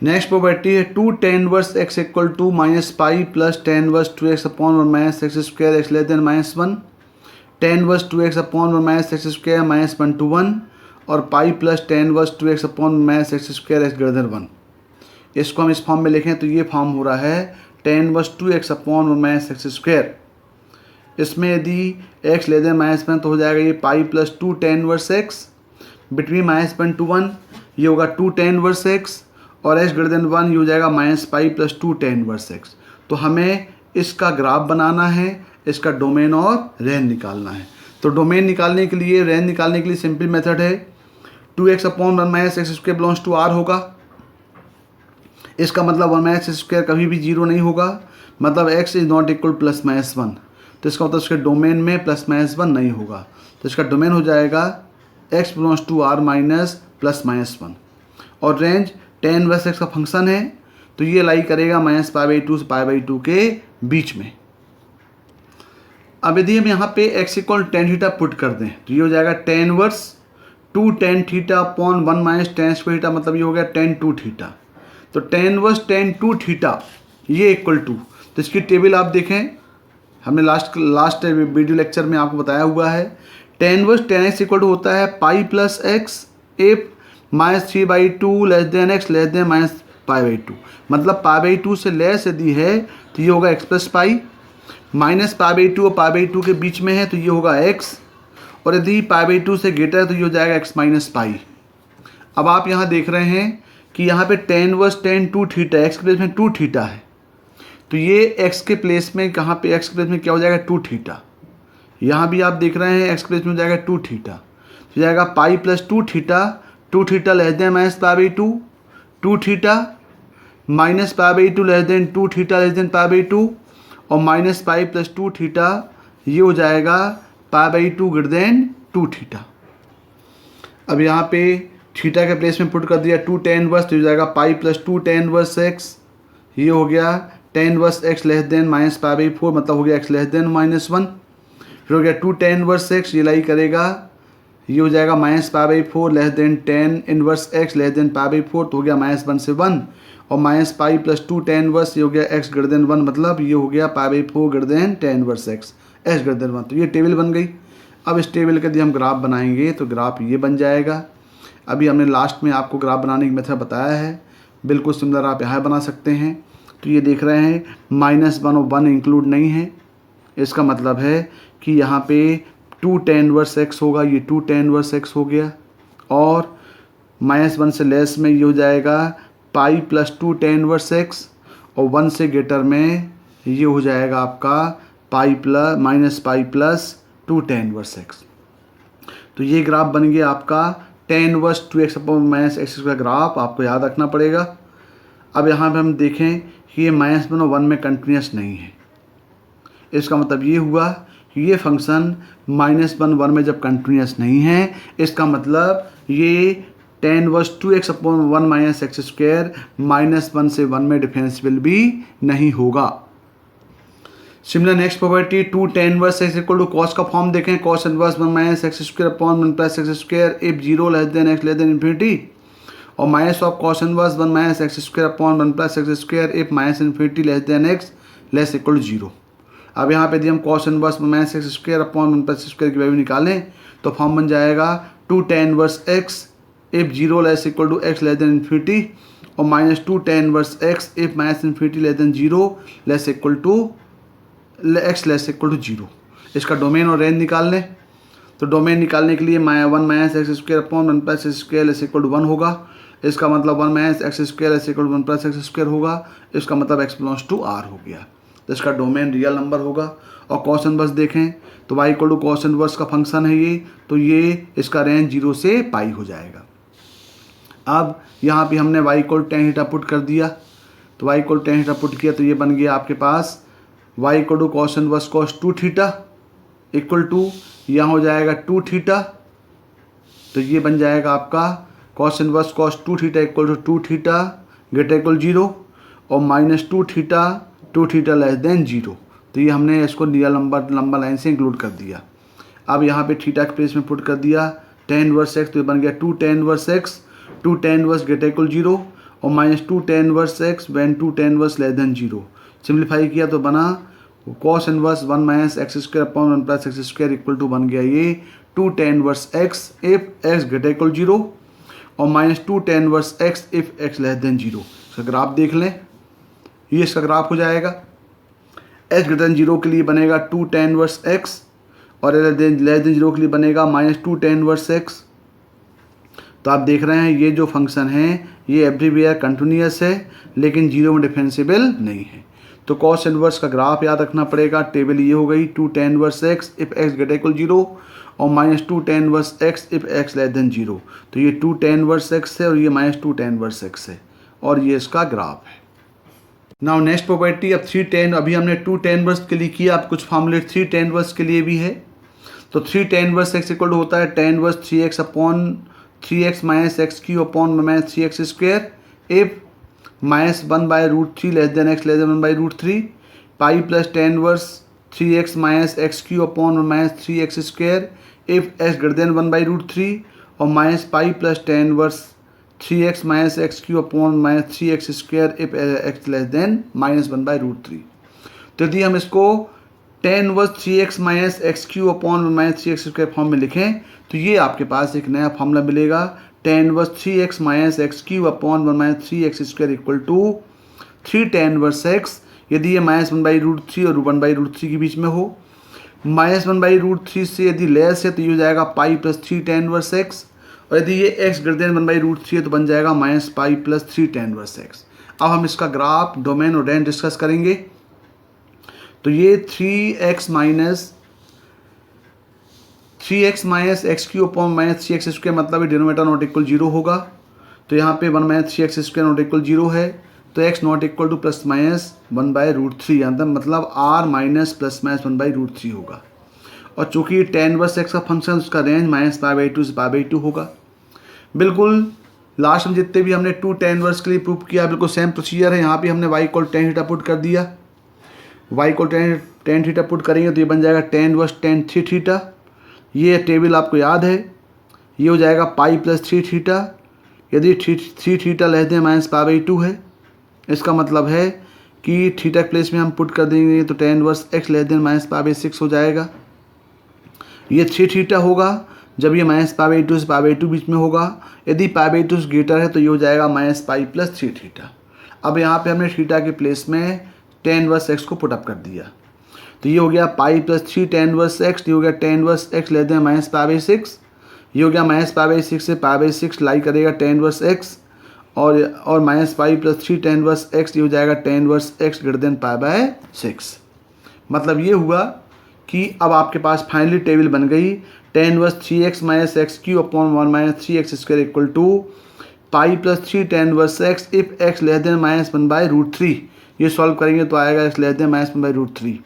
नेक्स्ट प्रॉपर्टी है two tan inverse x equal to minus pi plus tan inverse two x upon one minus x square x less than minus one, tan inverse two x upon one minus x square minus one to one, और pi plus tan inverse two x upon minus x square x greater than one. इसको हम इस form में लिखें तो ये form हो रहा है tan inverse two x upon one minus x square. इसमें यदि x less than minus one तो हो जाएगा ये पाई plus to tan inverse x, between minus one to one ये होगा टू टेन इनवर्स एक्स, और एक्स ग्रेटर देन वन ये हो जाएगा minus pi plus to tan inverse x. तो हमें इसका ग्राफ बनाना है, इसका डोमेन और रेंज निकालना है। तो डोमेन निकालने के लिए, रेंज निकालने के लिए सिंपल मेथड है two x upon one minus x square belongs to R होगा। इसका मतलब वन माइनस एक्स स्क्वायर कभी भी जीरो नहीं होगा, मतलब x is not equal plus minus one. तो इसका मतलब इसके डोमेन में प्लस माइनस वन नहीं होगा। तो इसका डोमेन हो जाएगा x belongs to R minus plus minus one, और रेंज टेन इनवर्स एक्स का फंक्शन है तो ये लाई करेगा माइनस पाई बाई टू से पाई बाई टू के बीच में। अब यदि हम यहाँ पे x equal tan theta put कर दें तो ये हो जाएगा tan inverse two tan theta upon one minus tan square theta, मतलब ये हो गया टेन टू थीटा। तो tan inverse tan two theta ये इक्वल टू, तो इसकी टेबल आप देखें, हमने लास्ट वीडियो लेक्चर में आपको बताया हुआ है। Tan inverse tan x equal to होता है pi plus x if minus three by two less than x less than minus pi by two, मतलब पाई बाई टू से लेस यदि है तो ये होगा x plus pi, minus pi by two और पाई बाई टू के बीच में है तो ये होगा एक्स, और यदि पाई बाई टू से ग्रेटर है तो ये हो जाएगा एक्स माइनस पाई। अब आप यहाँ देख रहे हैं कि यहाँ पे tan inverse tan two theta, x के प्लेस में टू थीटा है, तो ये एक्स के प्लेस में कहाँ पे एक्स के प्लेस में क्या हो जाएगा टू थीटा। यहाँ भी आप देख रहे हैं एक्स के प्लेस में हो जाएगा टू थीटा, हो जाएगा pi plus two theta, two theta less than minus pi by two, two theta minus pi by two less than two theta less than pi by two, और minus pi plus two theta ये हो जाएगा pi by two greater than two theta. अब यहाँ पे theta के place में put कर दिया टू टेन इनवर्स तो हो जाएगा pi plus to tan inverse x, ये हो गया ten inverse x less than minus pi by four, मतलब हो गया x less than minus one. फिर हो गया टू टेन इनवर्स एक्स, ये लाई करेगा ये हो जाएगा minus pi by four less than ten inverse x less than pi by four, तो हो गया माइनस वन से वन, और minus pi plus to tan inverse ये हो गया एक्स ग्रेटर देन वन, मतलब ये हो गया pi by four greater than ten inverse x x greater than one. तो ये टेबल बन गई। अब इस टेबल का यदि हम ग्राफ बनाएंगे तो ग्राफ ये बन जाएगा। अभी हमने लास्ट में आपको ग्राफ बनाने की मेथड बताया है, बिल्कुल सिमिलर आप यहाँ बना सकते हैं। तो ये देख रहे हैं माइनस वन और वन इंक्लूड नहीं है, इसका मतलब है कि यहाँ पे टू टेन इनवर्स एक्स होगा, ये टू टेन इनवर्स एक्स हो गया, और माइनस वन से लेस में ये हो जाएगा pi plus to tan inverse x, और वन से ग्रेटर में ये हो जाएगा आपका pi plus minus pi plus to tan inverse x. तो ये ग्राफ बन गया आपका ten inverse two x upon minus x का ग्राफ, आपको याद रखना पड़ेगा। अब यहाँ पे हम देखें कि ये माइनस वन और वन में कंटिन्यूस नहीं है, इसका मतलब ये हुआ ये फंक्शन -1 में जब कंटिन्यूस नहीं है, इसका मतलब ये tan inverse 2x upon 1 minus x square -1 से 1 में डिफरेंशिएबल भी नहीं होगा। Similar next property 2 tan inverse x equal to cos का फॉर्म देखें, cos inverse 1 minus x square upon 1 plus x square if 0 less than x less than infinity, और minus of cos inverse 1 minus x square upon 1 plus x square if minus infinity less than x less equal to 0। अब यहाँ पे यदि हम cos inverse 1 minus x square upon 1 plus square की value निकालें तो form बन जाएगा 2 tan inverse x if 0 less equal to x less than infinity, और -2 tan inverse x if minus infinity less than 0 less equal to x less equal to 0। इसका domain और range निकाल लें, तो डोमेन निकालने के लिए 1 minus x square upon 1 plus x square less equal to 1 होगा। इसका मतलब 1 minus x square less equal to 1 plus x square होगा। इसका मतलब x बिलोंग्स टू r हो गया, तो इसका डोमेन रियल नंबर होगा। और कॉस इनवर्स देखें तो y equal to cos inverse का फंक्शन है ये, तो ये इसका रेंज 0 से पाई हो जाएगा। अब यहाँ पे हमने y equal tan theta put कर दिया, तो y equal tan theta put किया तो ये बन गया आपके पास y equal to cos inverse cos 2 theta equal to यहाँ हो जाएगा 2 थीटा, तो ये बन जाएगा आपका cos inverse cos 2 theta equal to 2 theta greater equal 0, और -2 थीटा 2 थीटा लेस देन 0। तो ये हमने इसको रियल नंबर लाइन से इंक्लूड कर दिया। अब यहाँ पे थीटा के प्लेस में पुट कर दिया tan इनवर्स x, तो ये बन गया 2 tan inverse x 2 tan inverse greater equal 0, और -2 tan inverse x when 2 tan inverse less than 0। Simplify किया तो बना cos inverse 1 minus x square upon 1 plus x square equal to बन गया ये 2 tan inverse x if x greater equal 0, और -2 tan inverse x if x less than 0। इसका graph देख लें, ये इसका ग्राफ हो जाएगा। x ग्रेटर देन 0 के लिए बनेगा 2 tan इनवर्स x, और लेस देन 0 के लिए बनेगा -2 tan इनवर्स x। तो आप देख रहे हैं ये जो फंक्शन है ये एवरीवेयर कंटिन्यूअस है, लेकिन 0 में डिफरेंशिएबल नहीं है। तो कॉस इनवर्स का ग्राफ याद रखना पड़ेगा। टेबल ये हो गई 2 tan inverse x if x greater equal 0, और -2 tan inverse x if x less than 0। तो ये 2 tan इनवर्स x है और ये -2 tan इनवर्स x है, और ये इसका ग्राफ है। नाउ नेक्स्ट प्रॉपर्टी, अब 3 tan, अभी हमने 2 tan इनवर्स के लिए किया, अब कुछ फॉर्मूले 3 tan इनवर्स के लिए भी है। तो 3 tan inverse x equal to होता है tan inverse 3x upon 3x minus x cube upon minus 3x square if -1/√3 less than x less than 1/√3 pi plus tan inverse 3x minus x cube upon minus 3x square if x greater than 1/√3, और minus pi plus tan inverse 3x minus x cube upon minus 3x square if x less than -1/√3। तो यदि हम इसको tan inverse 3x minus x cube upon minus 3x square form में लिखें तो ये आपके पास एक नया फॉर्मूला मिलेगा tan inverse 3x minus x cube upon minus 3x square equal to 3 tan inverse x, यदि ये -1/√3 और 1/√3 के बीच में हो। -1/√3 से यदि लेस है तो ये हो जाएगा pi plus 3 tan inverse x, और यदि ये x ग्रेटर देन 1/√3 है तो बन जाएगा minus pi plus 3 tan inverse x। अब हम इसका ग्राफ, डोमेन और रेंज डिस्कस करेंगे। तो ये 3x minus x cube upon minus 3x square, मतलब ये डिनोमिनेटर नॉट इक्वल 0 होगा। तो यहाँ पे 1 minus 3x square not equal 0 है, तो x not equal two plus minus 1/√3, यहाँ तक मतलब r माइनस प्लस माइनस 1/√3 होगा। और चूंकि ये tan इनवर्स x का फंक्शन, उसका रेंज -π/2 से π/2 होगा। बिल्कुल लास्ट में जितने भी हमने 2 tan इनवर्स के लिए प्रूव किया, बिल्कुल सेम प्रोसीजर है। यहाँ पे हमने y equal tan theta put कर दिया, y equal tan theta put करेंगे तो ये बन जाएगा tan इनवर्स tan 3 थीटा। ये टेबल आपको याद है, ये हो जाएगा पाई प्लस 3 थीटा, यदि 3 थीटा लेस देन -π/2 है। इसका मतलब है कि थीटा के प्लेस में हम पुट कर देंगे तो tan inverse x less than -π/6 हो जाएगा। ये 3 थीटा होगा जब ये -π/2 से π/2 बीच में होगा, यदि π/2 से ग्रेटर है तो ये हो जाएगा -π प्लस 3 थीटा। अब यहाँ पे हमने थीटा के प्लेस में tan इनवर्स x को पुटअप कर दिया, तो ये हो गया pi plus 3 tan inverse x, ये हो गया tan inverse x less than -π/6, ये हो गया -π/6 से π/6 लाई करेगा tan इनवर्स x, और -π प्लस 3 tan इनवर्स x, ये हो जाएगा tan inverse x greater than π/6। मतलब ये हुआ कि अब आपके पास फाइनली टेबल बन गई tan inverse 3x minus x cube upon 1 minus 3x square equal to pi plus 3 tan inverse x if x less than -1/√3। ये सॉल्व करेंगे तो आएगा x less than -1/√3।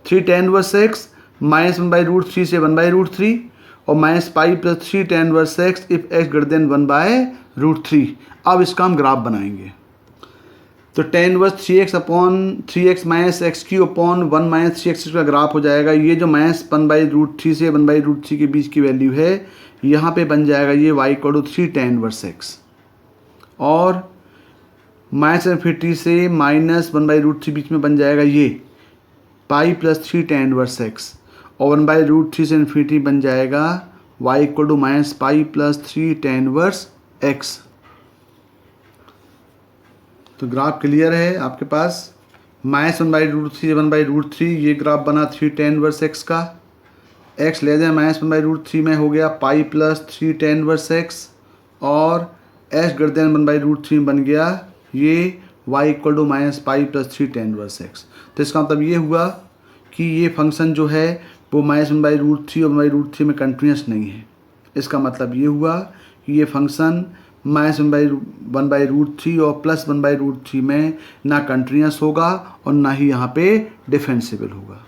3 tan inverse x -1/√3 से 1/√3 और -π+3 tan inverse x if x greater than 1/√3। अब इसका हम graph बनाएंगे। तो tan inverse 3x upon 3x minus x cube upon 1 minus 3x का ग्राफ हो जाएगा। ये जो -1/√3 से 1/√3 के बीच की वैल्यू है यहाँ पे बन जाएगा ये y=3 tan इनवर्स x, और -∞ से -1/√3 बीच में बन जाएगा ये π+3 tan इनवर्स x, और 1/√3 से इन्फिनिटी बन जाएगा y=−π+3 tan इनवर्स x। तो ग्राफ क्लियर है आपके पास। -1/√3 से 1/√3 ये ग्राफ बना 3 tan इनवर्स x का। x ले जाए -1/√3 में हो गया π+3 tan इनवर्स x, और x ग्रेटर देन 1/√3 बन गया ये y=−π+3 tan इनवर्स x। तो इसका मतलब ये हुआ कि ये फंक्शन जो है वो -1/√3 और 1/√3 में कंटिन्यूस नहीं है। इसका मतलब ये हुआ कि ये फंक्शन -1/√3 और +1/√3 में ना कंटिन्यूस होगा और ना ही यहाँ पे डिफरेंशिएबल होगा।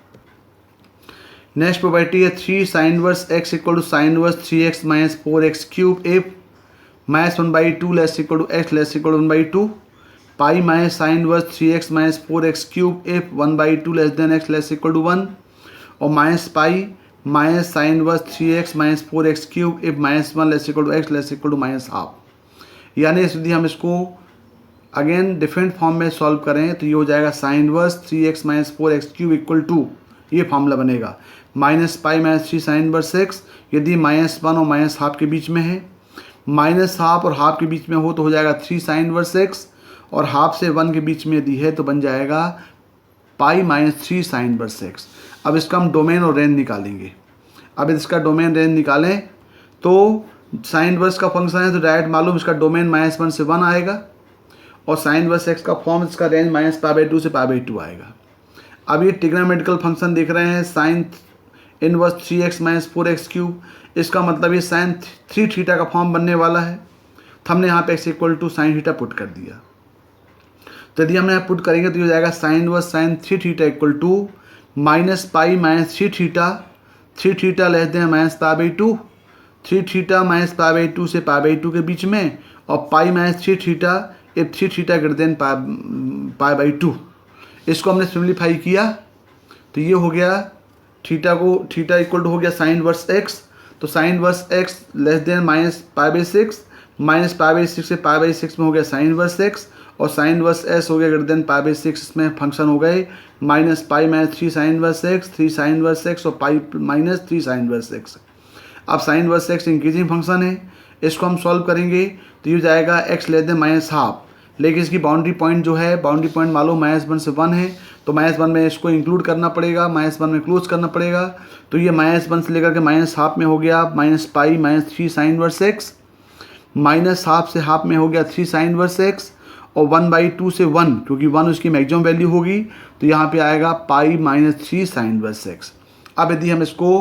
नेक्स्ट प्रॉपर्टी है 3 sin inverse x = sin inverse 3x - 4x³ if -1/2 x < 1/2, pi -sin inverse 3x - 4x³ if 1/2 x < 1, और -पाई -sin inverse 3x - 4x³ if -1 < x < -1/2। यानी यदि हम इसको अगेन डिफरेंट फॉर्म में सॉल्व करें तो ये हो जाएगा sin इनवर्स 3x - 4x³ = ये फार्मूला बनेगा -पाई -3 sin इनवर्स x। यदि -1 और -1/2 के बीच में है, -1/2 और हाफ के बीच में हो तो हो जाएगा 3 sin इनवर्स x, और हाफ से 1 के बीच में यदि है तो बन जाएगा पाई -3 sin इनवर्स x। अब इसका हम डोमेन और रेंज निकालेंगे। अब इसका डोमेन रेंज निकालें तो साइन इनवर्स का फंक्शन है तो डायरेक्ट मालूम इसका डोमेन -1 से 1 आएगा, और साइन इनवर्स x का फॉर्म इसका रेंज -π/2 से π/2 आएगा। अब ये ट्रिग्नोमेट्रिकल फंक्शन देख रहे हैं साइन इनवर्स 3x - 4x³, इसका मतलब ये साइन 3θ का फॉर्म बनने वाला है। तो हमने यहाँ पे x = sin θ पुट कर दिया। तो यदि हम यहाँ पुट करेंगे तो ये हो जाएगा sine inverse sin 3θ = -π - 3θ less than -π/2, 3θ -π/2 से π/2 के बीच में, और पाई -3θ इफ 3θ ग्रेटर देन π/2। इसको हमने सिम्प्लीफाई किया तो ये हो गया थीटा इक्वल हो गया साइन इनवर्स x। तो sine inverse x less than -π/6, -π/6 से π/6 में हो गया साइन इनवर्स x, और साइन इनवर्स s हो गया ग्रेटर देन π/6, इसमें फंक्शन हो गए -पाई -3 sign inverse x, 3 sign inverse x और पाई -3 साइन इनवर्स x। अब sign inverse x increasing function है, इसको हम सॉल्व करेंगे तो ये जाएगा x लेस देन -1/2, लेकिन इसकी बाउंड्री पॉइंट जो है, बाउंड्री पॉइंट मालूम -1 से 1 है, तो -1 में इसको इंक्लूड करना पड़ेगा, -1 में क्लोज करना पड़ेगा। तो ये -1 से लेकर के -1/2 में हो गया -पाई -3 साइन इनवर्स x, -1/2 से हाफ में हो गया 3 साइन इनवर्स x, और 1/2 से 1, क्योंकि 1 उसकी मैक्सिमम वैल्यू होगी तो यहाँ पे आएगा पाई -3 साइन इनवर्स x। अब यदि हम इसको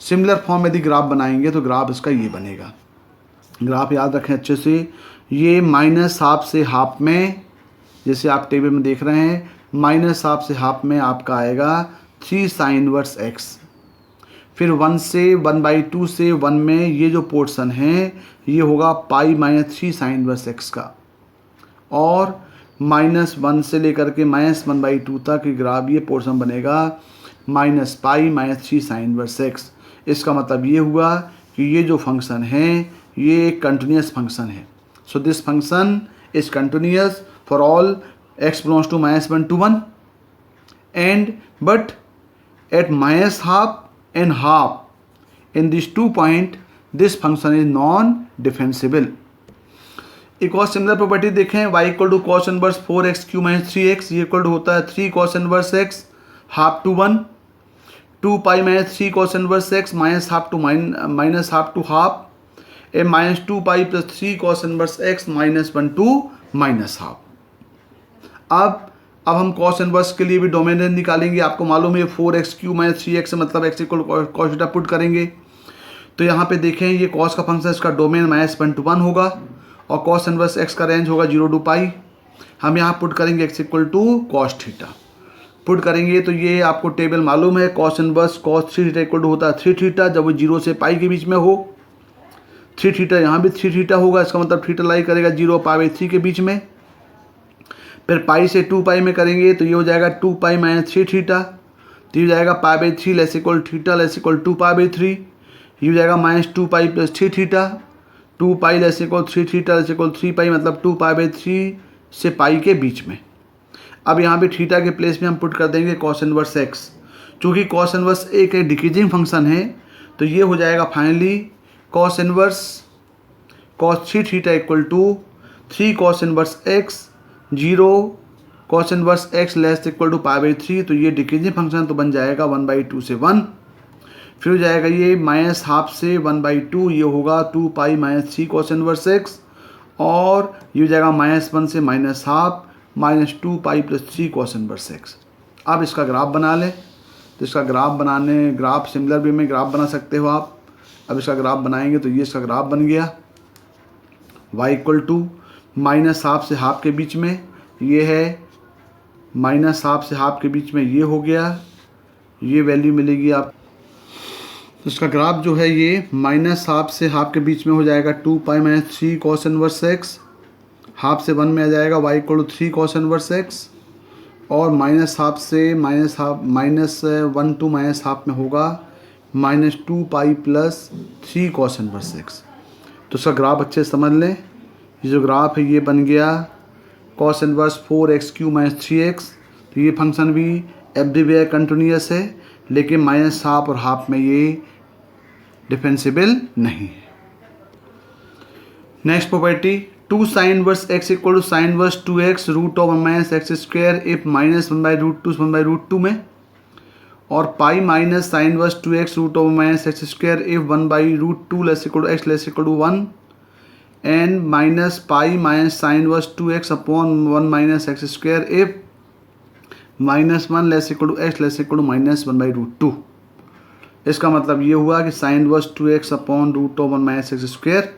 सिमिलर फॉर्म में यदि ग्राफ बनाएंगे तो ग्राफ इसका ये बनेगा। ग्राफ याद रखें अच्छे से, ये -1/2 से हाफ में, जैसे आप टेबल में देख रहे हैं, -1/2 से हाफ में आपका आएगा 3 साइन इनवर्स x। फिर 1 से 1/2 से 1 में ये जो पोर्शन है ये होगा पाई -3 साइन इनवर्स x का, और -1 से लेकर के -1/2 तक ग्राफ ये पोर्शन बनेगा -पाई -3 साइन इनवर्स x। इसका मतलब ये हुआ कि ये जो फंक्शन है ये एक कंटिन्यूस फंक्शन है। So this function is continuous for all x belongs to -1 to 1, and but at -1/2 and 1/2 in these 2 points this function is non-differentiable। एक और सिमिलर प्रॉपर्टी देखें, y = cos inverse 4x³ - 3x, ये equal होता है 3 cos inverse x ½ to 1, 2 pi -3 cos inverse x -½ to -½ to ½ -2 pi + 3 cos inverse x -1 to -½ अब हम cos inverse के लिए भी डोमेन रेंज निकालेंगे। आपको मालूम है 4x³ - 3x मतलब x = cos θ पुट करेंगे। तो यहाँ पे देखें ये cos का फंक्शन, इसका डोमेन -1 to 1 होगा, और cos इनवर्स x का रेंज होगा 0 to पाई। हम यहाँ पुट करेंगे x = cos θ। पुट करेंगे तो ये आपको टेबल मालूम है, cos inverse cos 3 theta equal to होता है 3 थीटा, जब वो 0 से पाई के बीच में हो। 3 थीटा यहाँ भी 3 थीटा होगा, इसका मतलब थीटा लाई करेगा 0 पाई 3 के बीच में। फिर पाई से 2 पाई में करेंगे तो ये हो जाएगा 2 पाई माइनस 3 थीटा, तो ये हो जाएगा पाई 3 less equal theta less equal 2 पाई 3, ये हो जाएगा माइनस 2 पाई प्लस 3 थीटा, 2 पाई less equal 3 theta less equal 3 पाई, मतलब 2 पाई 3 से पाई के बीच में। अब यहाँ पे थीटा के प्लेस में हम पुट कर देंगे कॉस इनवर्स एक्स, चूँकि कॉस इनवर्स एक डिक्रीजिंग फंक्शन है तो ये हो जाएगा finally cos inverse cos 3 theta equal to 3 cos inverse x 0 cos inverse x less equal to pi 3, तो ये डिक्रीजिंग फंक्शन तो बन जाएगा 1/2 से 1। फिर हो जाएगा ये माइनस हाफ से 1/2, ये होगा 2 pi minus 3 cos inverse x, और ये हो जाएगा -1 से minus half -2 pi plus 3 cos inverse x. अब इसका ग्राफ बना लें, तो इसका ग्राफ सिमिलर वे में ग्राफ बना सकते हो आप। अब इसका ग्राफ बनाएंगे तो ये इसका ग्राफ बन गया, y equal to minus half से हाफ के बीच में ये है, माइनस हाफ से हाफ के बीच में ये हो गया, ये वैल्यू मिलेगी आप। तो इसका ग्राफ जो है ये माइनस हाफ से हाफ के बीच में हो जाएगा 2 pi minus 3 cos inverse x, half से 1 में आ जाएगा y equal to 3 cos inverse x, और माइनस हाफ से -1 टू माइनस हाफ में होगा -2 pi plus 3 cos inverse x. तो इसका ग्राफ अच्छे से समझ लें, ये जो ग्राफ है ये बन गया cos inverse 4x³ minus 3x। तो ये फंक्शन भी एवरीवेयर कंटिन्यूअस है, लेकिन माइनस हाफ और हाफ में ये डिफरेंशिएबल नहीं है। Next property 2 sine inverse x equal to sine inverse 2x root of 1 minus x square if -1/√2 1/√2 में, और pi minus sine inverse 2x root of 1 minus x square if 1/√2 less equal to x less equal to 1, and minus pi minus sine inverse 2x upon 1 minus x square if -1 less equal to x less equal to -1/√2। इसका मतलब ये हुआ कि sine inverse 2x upon root of 1 minus x square,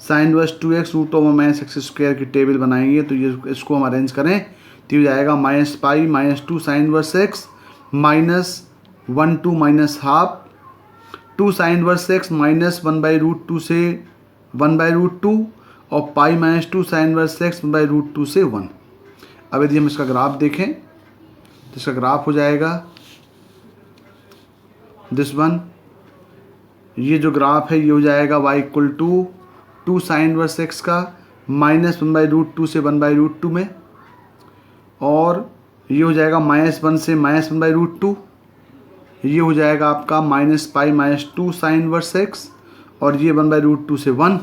sine inverse 2x root of 1 minus x square की table बनाएंगे तो ये इसको हम अरेंज करें तो ये जाएगा -pi -2 sine inverse x -1 to minus half 2 sine inverse x -1/√2 से 1/√2, और पाई -2 साइन इनवर्स x 1/√2 से 1। अब यदि हम इसका ग्राफ देखें तो इसका ग्राफ हो जाएगा दिस वन, ये जो ग्राफ है ये हो जाएगा y equal to 2 sine inverse x का -1/√2 से 1/√2 में, और ये हो जाएगा -1 से -1/√2, ये हो जाएगा आपका -पाई -2 साइन इनवर्स x, और ये 1/√2 से 1,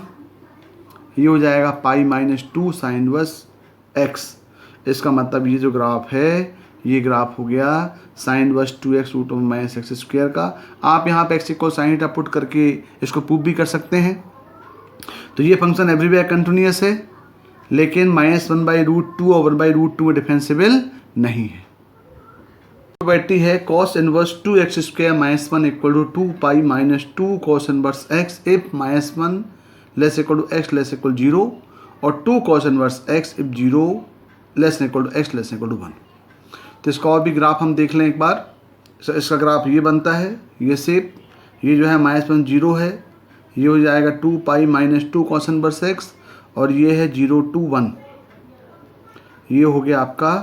ये हो जाएगा पाई -2 साइन इनवर्स x। इसका मतलब ये जो ग्राफ है ये ग्राफ हो गया sine inverse 2x root of minus x square का। आप यहाँ पे x equal sine theta put करके इसको प्रूव भी कर सकते हैं। तो ये फंक्शन एवरीवेयर कंटिन्यूअस है, लेकिन -1/√2 और 1/√2 में डिफरेंशिएबल नहीं है। प्रॉपर्टी है cos inverse 2x² -1 equal to 2 pi -2 cos inverse x if -1 less equal to x less equal 0, और 2 cos inverse x if 0 less equal to x less equal to 1। तो इसका और भी ग्राफ हम देख लें एक बार। इसका ग्राफ ये बनता है, ये शेप, ये जो है -1 0 है, ये हो जाएगा 2 पाई -2 cos इनवर्स x, और ये है 0 to 1, ये हो गया आपका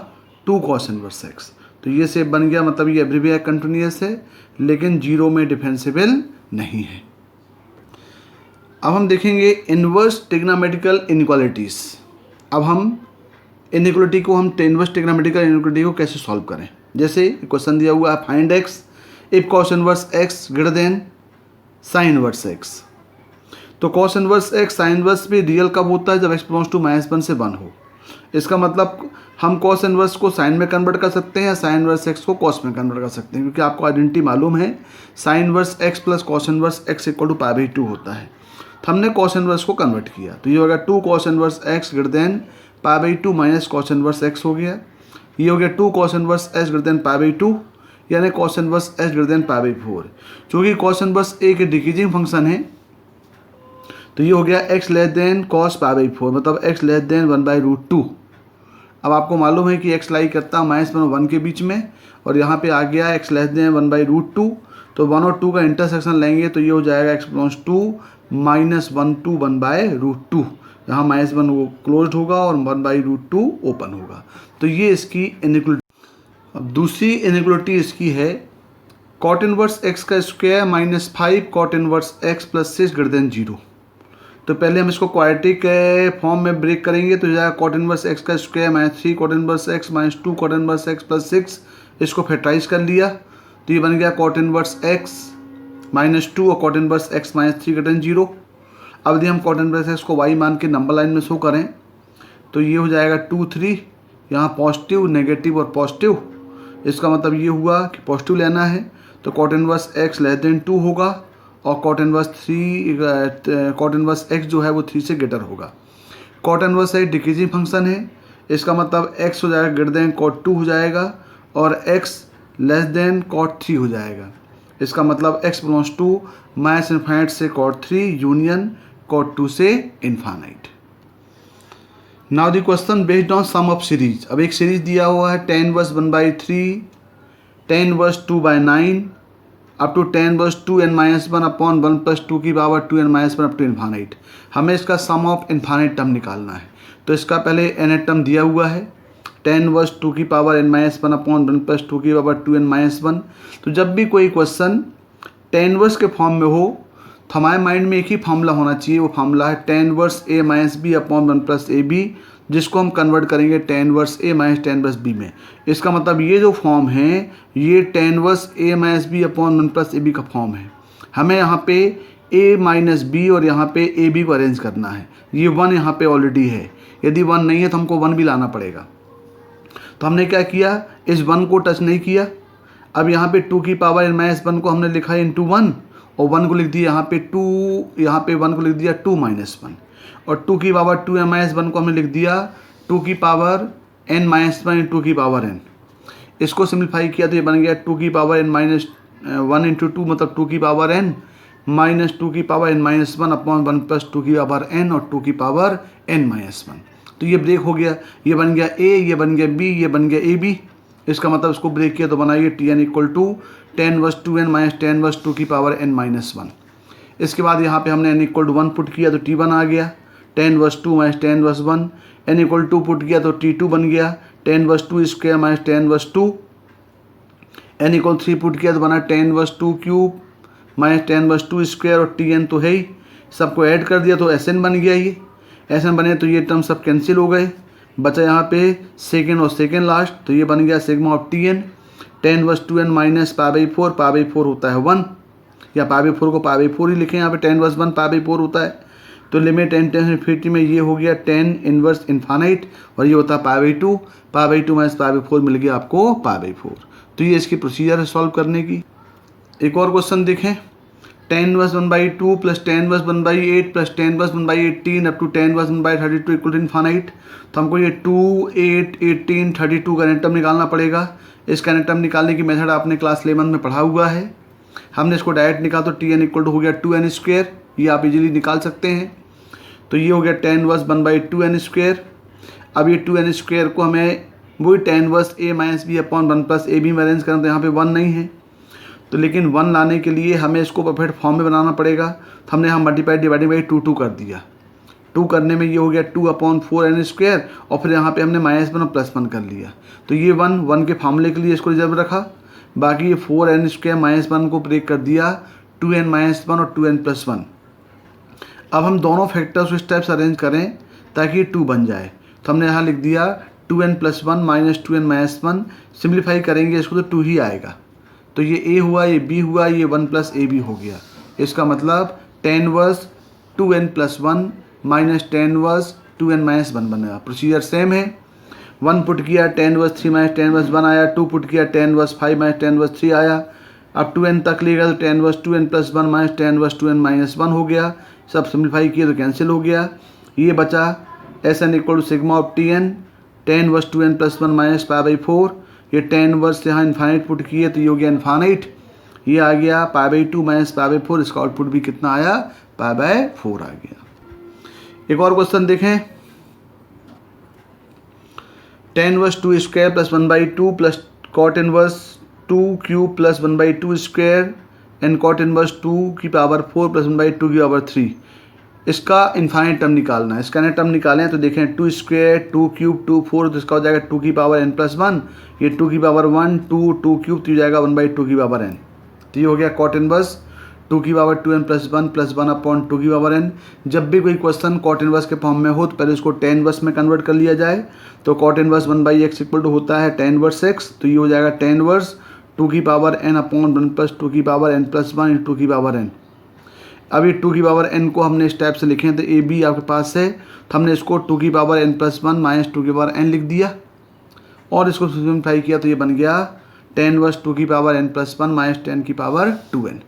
2 cos इनवर्स x। तो ये शेप बन गया, मतलब ये एवरीवेयर कंटिन्यूअस है लेकिन 0 में डिफरेंशिएबल नहीं है। अब हम देखेंगे इन्वर्स ट्रिग्नोमेट्रिकल इनइक्वालिटीज़। अब हम इनइक्वालिटी को इन्वर्स ट्रिग्नोमेट्रिकल इनइक्वालिटी को कैसे सॉल्व करें। जैसे क्वेश्चन दिया हुआ है find x if cos inverse x greater then sign inverse x। तो cos inverse x sine inverse भी रियल कब होता है, जब x बिलोंग्स टू -1 से 1 हो। इसका मतलब हम cos इनवर्स को साइन में कन्वर्ट कर सकते हैं या साइन इनवर्स x को cos में कन्वर्ट कर सकते हैं, क्योंकि आपको आइडेंटिटी मालूम है sine inverse x plus cos inverse x equal to π/2 होता है। तो हमने cos इनवर्स को कन्वर्ट किया, तो ये होगा 2 cos inverse x greater than π/2 minus cos inverse x हो गया। ये हो गया 2 cos inverse s greater than π/2, यानी cos inverse s greater than π/4। चूँकि cos इनवर्स एक डिक्रीजिंग फंक्शन है तो ये हो गया x लेस देन cos π/4, मतलब x लेस देन 1/√2। अब आपको मालूम है कि x लाई करता है -1 और 1 के बीच में, और यहाँ पे आ गया x लेस देन 1/√2, तो 1 और 2 का इंटरसेक्शन लेंगे तो ये हो जाएगा x बिलोंग्स टू -1 to 1/√2। यहाँ -1 वो क्लोज्ड होगा और 1/√2 ओपन होगा। तो ये इसकी इनइक्वलिटी। अब दूसरी इनइक्वलिटी इसकी है cot इनवर्स x का square -5 cot inverse x plus 6 greater than 0। तो पहले हम इसको क्वाड्रेटिक फॉर्म में ब्रेक करेंगे तो जाएगा cot इनवर्स x का square -3 cot inverse x -2 cot inverse x plus 6। इसको फैक्टराइज कर लिया तो ये बन गया cot इनवर्स x -2 और cot inverse x -3 greater than 0। अब यदि हम cot इनवर्स x को y मान के नंबर लाइन में शो करें तो ये हो जाएगा 2 3, यहाँ पॉजिटिव नेगेटिव और पॉजिटिव। इसका मतलब ये हुआ कि पॉजिटिव लेना है तो cot inverse x less then 2 होगा और cot इनवर्स x जो है वो 3 से ग्रेटर होगा। cot इनवर्स एक डिक्रीजिंग फंक्शन है, इसका मतलब x हो जाएगा ग्रेटर देन cot 2 हो जाएगा और x लेस देन cot 3 हो जाएगा। इसका मतलब x बिलोंग्स टू -∞ से cot 3 यूनियन cot 2 से infinite. Now the question based on sum of series. अब एक सीरीज दिया हुआ है tan inverse 1/3, tan inverse 2/9 up to tan inverse 2n-1 upon 1 + 2 की power 2n-1 up to infinite. हमें इसका सम ऑफ इन्फानाइट टर्म निकालना है। तो इसका पहले nth टर्म दिया हुआ है tan इनवर्स 2 की पावर n-1 अपॉन 1 + 2 की पावर 2n-1। तो जब भी कोई क्वेश्चन tan इनवर्स के फॉर्म में हो तो हमारे माइंड में एक ही फार्मूला होना चाहिए, वो फार्मूला है tan inverse a - b upon 1 + ab, जिसको हम कन्वर्ट करेंगे tan inverse a - tan inverse b में। इसका मतलब ये जो फॉर्म है ये tan inverse a - b upon 1 + ab का फॉर्म है। हमें यहाँ पे a - b और यहाँ पे ab को अरेंज करना है। ये 1 यहाँ पे ऑलरेडी है, यदि 1 नहीं है तो हमको 1 भी लाना पड़ेगा। तो हमने क्या किया, इस 1 को टच नहीं किया। अब यहाँ पे 2 की पावर n-1 को हमने लिखा है इंटू 1 और 1 को लिख दिया यहाँ पे 2, यहाँ पे 1 को लिख दिया 2 - 1 और 2 की पावर 2n-1 को हमने लिख दिया 2 की पावर n-1 2 की पावर n। इसको सिंप्लीफाई किया तो ये बन गया 2 की पावर n-1 इंटू 2 मतलब 2 की पावर n माइनस 2 की पावर n-1 अपॉन 1 + 2 की पावर n और 2 की पावर n-1। तो ये ब्रेक हो गया, ये बन गया a, ये बन गया b, ये बन गया ab। इसका मतलब इसको ब्रेक किया तो बनाइए tn = tan inverse 2n - tan inverse 2 की पावर n-1। इसके बाद यहाँ पे हमने n = 1 पुट किया तो t1 आ गया, tan inverse 2 - tan inverse 1। n = 2 put किया तो t2 बन गया, tan inverse 2 square - tan inverse 2। n = 3 put किया तो बना tan inverse 2 cube - tan inverse 2 square और tn तो है ही, सबको ऐड कर दिया तो Sn बन गया। ये Sn बने तो ये टर्म सब कैंसिल हो गए, बचा यहाँ पे सेकेंड और सेकेंड लास्ट, तो ये बन गया sigma of tn। tan inverse 2n - π/4, π/4 होता है 1 या π/4 को π/4 ही लिखें, यहाँ पे tan इनवर्स 1 π/4 होता है। तो लिमिट n टेंस इन्फिनिटी में ये हो गया tan इनवर्स इन्फानाइट और ये होता है π/2, π/2 - π/4 मिल गया आपको π/4। तो ये इसकी प्रोसीजर है सॉल्व करने की। एक और क्वेश्चन देखें, tan inverse 1/2 plus tan inverse 1/8 plus tan inverse 1/18 up to tan inverse 1/32 equal to infinite. तो हमको ये 2, 8, 18, 32 का नेटम निकालना पड़ेगा। इसका नेटम निकालने की मेथड आपने क्लास 11 में पढ़ा हुआ है। हमने इसको डायरेक्ट निकाला तो tn = हो गया 2n², ये आप इजीली निकाल सकते हैं। तो ये हो गया tan इनवर्स 1/2n²। अब ये 2n² को हमें वही tan inverse a - b upon 1 + ab में अरेंज करना, तो यहाँ पे 1 नहीं है तो लेकिन 1 लाने के लिए हमें इसको परफेक्ट फॉर्म में बनाना पड़ेगा। तो हमने यहाँ मल्टीप्लाई डिवाइडिंग बाई 2 कर दिया। 2 करने में ये हो गया 2/4n² और फिर यहाँ पे हमने -1 और +1 कर लिया। तो ये 1 के फार्मूले के लिए इसको रिजर्व रखा। बाकी ये 4n² -1 को ब्रेक कर दिया 2n-1 और 2n+1। अब हम दोनों फैक्टर्स इस टाइप से अरेंज करें ताकि ये 2 बन जाए। तो हमने यहाँ लिख दिया 2n+1 - 2n-1। सिंप्लीफाई करेंगे इसको तो 2 ही आएगा। तो ये a हुआ, ये b हुआ, ये 1 + ab हो गया। इसका मतलब tan inverse 2n+1 - tan inverse 2n-1 बनेगा। प्रोसीजर सेम है। 1 पुट किया tan इनवर्स 3 - tan इनवर्स 1 आया, 2 पुट किया tan इनवर्स 5 - tan इनवर्स 3 आया। अब 2n तक लेगा तो tan inverse 2n+1 - tan inverse 2n-1 हो गया। सब सिंप्लीफाई किए तो कैंसिल हो गया। ये बचा Sn = sigma of tn, tan inverse 2n+1 - π/4। ये tan इनवर्स यहाँ इन्फानाइट पुट किए तो ये हो गया इन्फानाइट। ये आ गया π/2 - π/4, इसका आउटपुट भी कितना आया, π/4 आ गया। एक और क्वेश्चन देखें, tan inverse two square plus 1/2 plus cot inverse 2 cube plus 1/2 square and cot inverse 2 की पावर 4 प्लस 1/2 की पावर 3। इसका इन्फाइनाइट टर्म निकालना है। इसका टर्म निकालें तो देखें 2 स्क्वायर 2 क्यूब 2 4, तो इसका हो जाएगा 2 की पावर n+1, ये 2 की पावर 1 2 2 क्यूब, तो हो जाएगा 1/2 की पावर n। तो ये हो गया कॉट इनवर्स 2 की पावर 2n + 1 अपॉन 2 की पावर n। जब भी कोई क्वेश्चन कॉट इनवर्स के फॉर्म में हो तो पहले उसको tan इनवर्स में कन्वर्ट कर लिया जाए। तो cot inverse 1/x equal to होता है tan इनवर्स x, तो ये हो जाएगा tan इनवर्स 2 की पावर n अपॉन 1 + 2 की पावर n+1 × 2 की पावर n। अब ये 2 की पावर n को हमने इस टाइप से लिखे, तो ए बी आपके पास है, तो हमने इसको 2 की पावर n+1 - 2 की पावर n लिख दिया और इसको सिंप्लीफाई किया तो ये बन गया tan इनवर्स 2 की पावर n+1 - 10 की पावर 2n।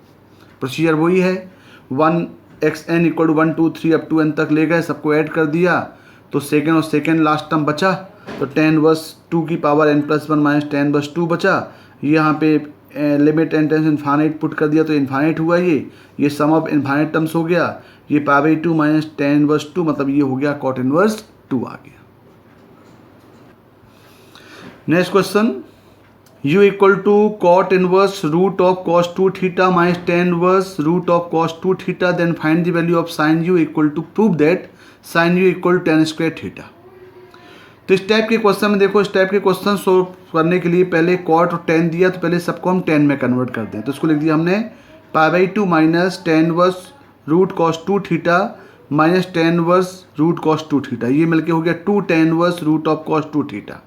प्रोसीजर वही है, 1xn = 1 2 3 अप टू n तक ले गए, सबको ऐड कर दिया तो सेकेंड और सेकेंड लास्ट टर्म बचा, तो tan इनवर्स 2 की पावर n+1 - tan इनवर्स 2 बचा। ये यहाँ पे limit and tends infinite put कर दिया तो इन्फाइनाइट हुआ, ये सम ऑफ इन्फाइनाइट टर्म्स हो गया, ये π/2 - tan इनवर्स 2, मतलब ये हो गया cot इनवर्स 2 आ गया। Next question, u = cot inverse √cos 2 theta - tan inverse √cos 2 theta, then find the value of sin u = prove that sin u = tan² theta. तो इस टाइप के क्वेश्चन में देखो, इस टाइप के क्वेश्चन सॉल्व करने के लिए पहले कॉट और tan दिया तो पहले सबको हम tan में कन्वर्ट कर दें। तो इसको लिख दिया हमने π/2 - tan inverse √cos 2 theta - tan inverse √cos 2 theta, ये मिलके हो गया 2 tan इनवर्स √cos 2 थीटा।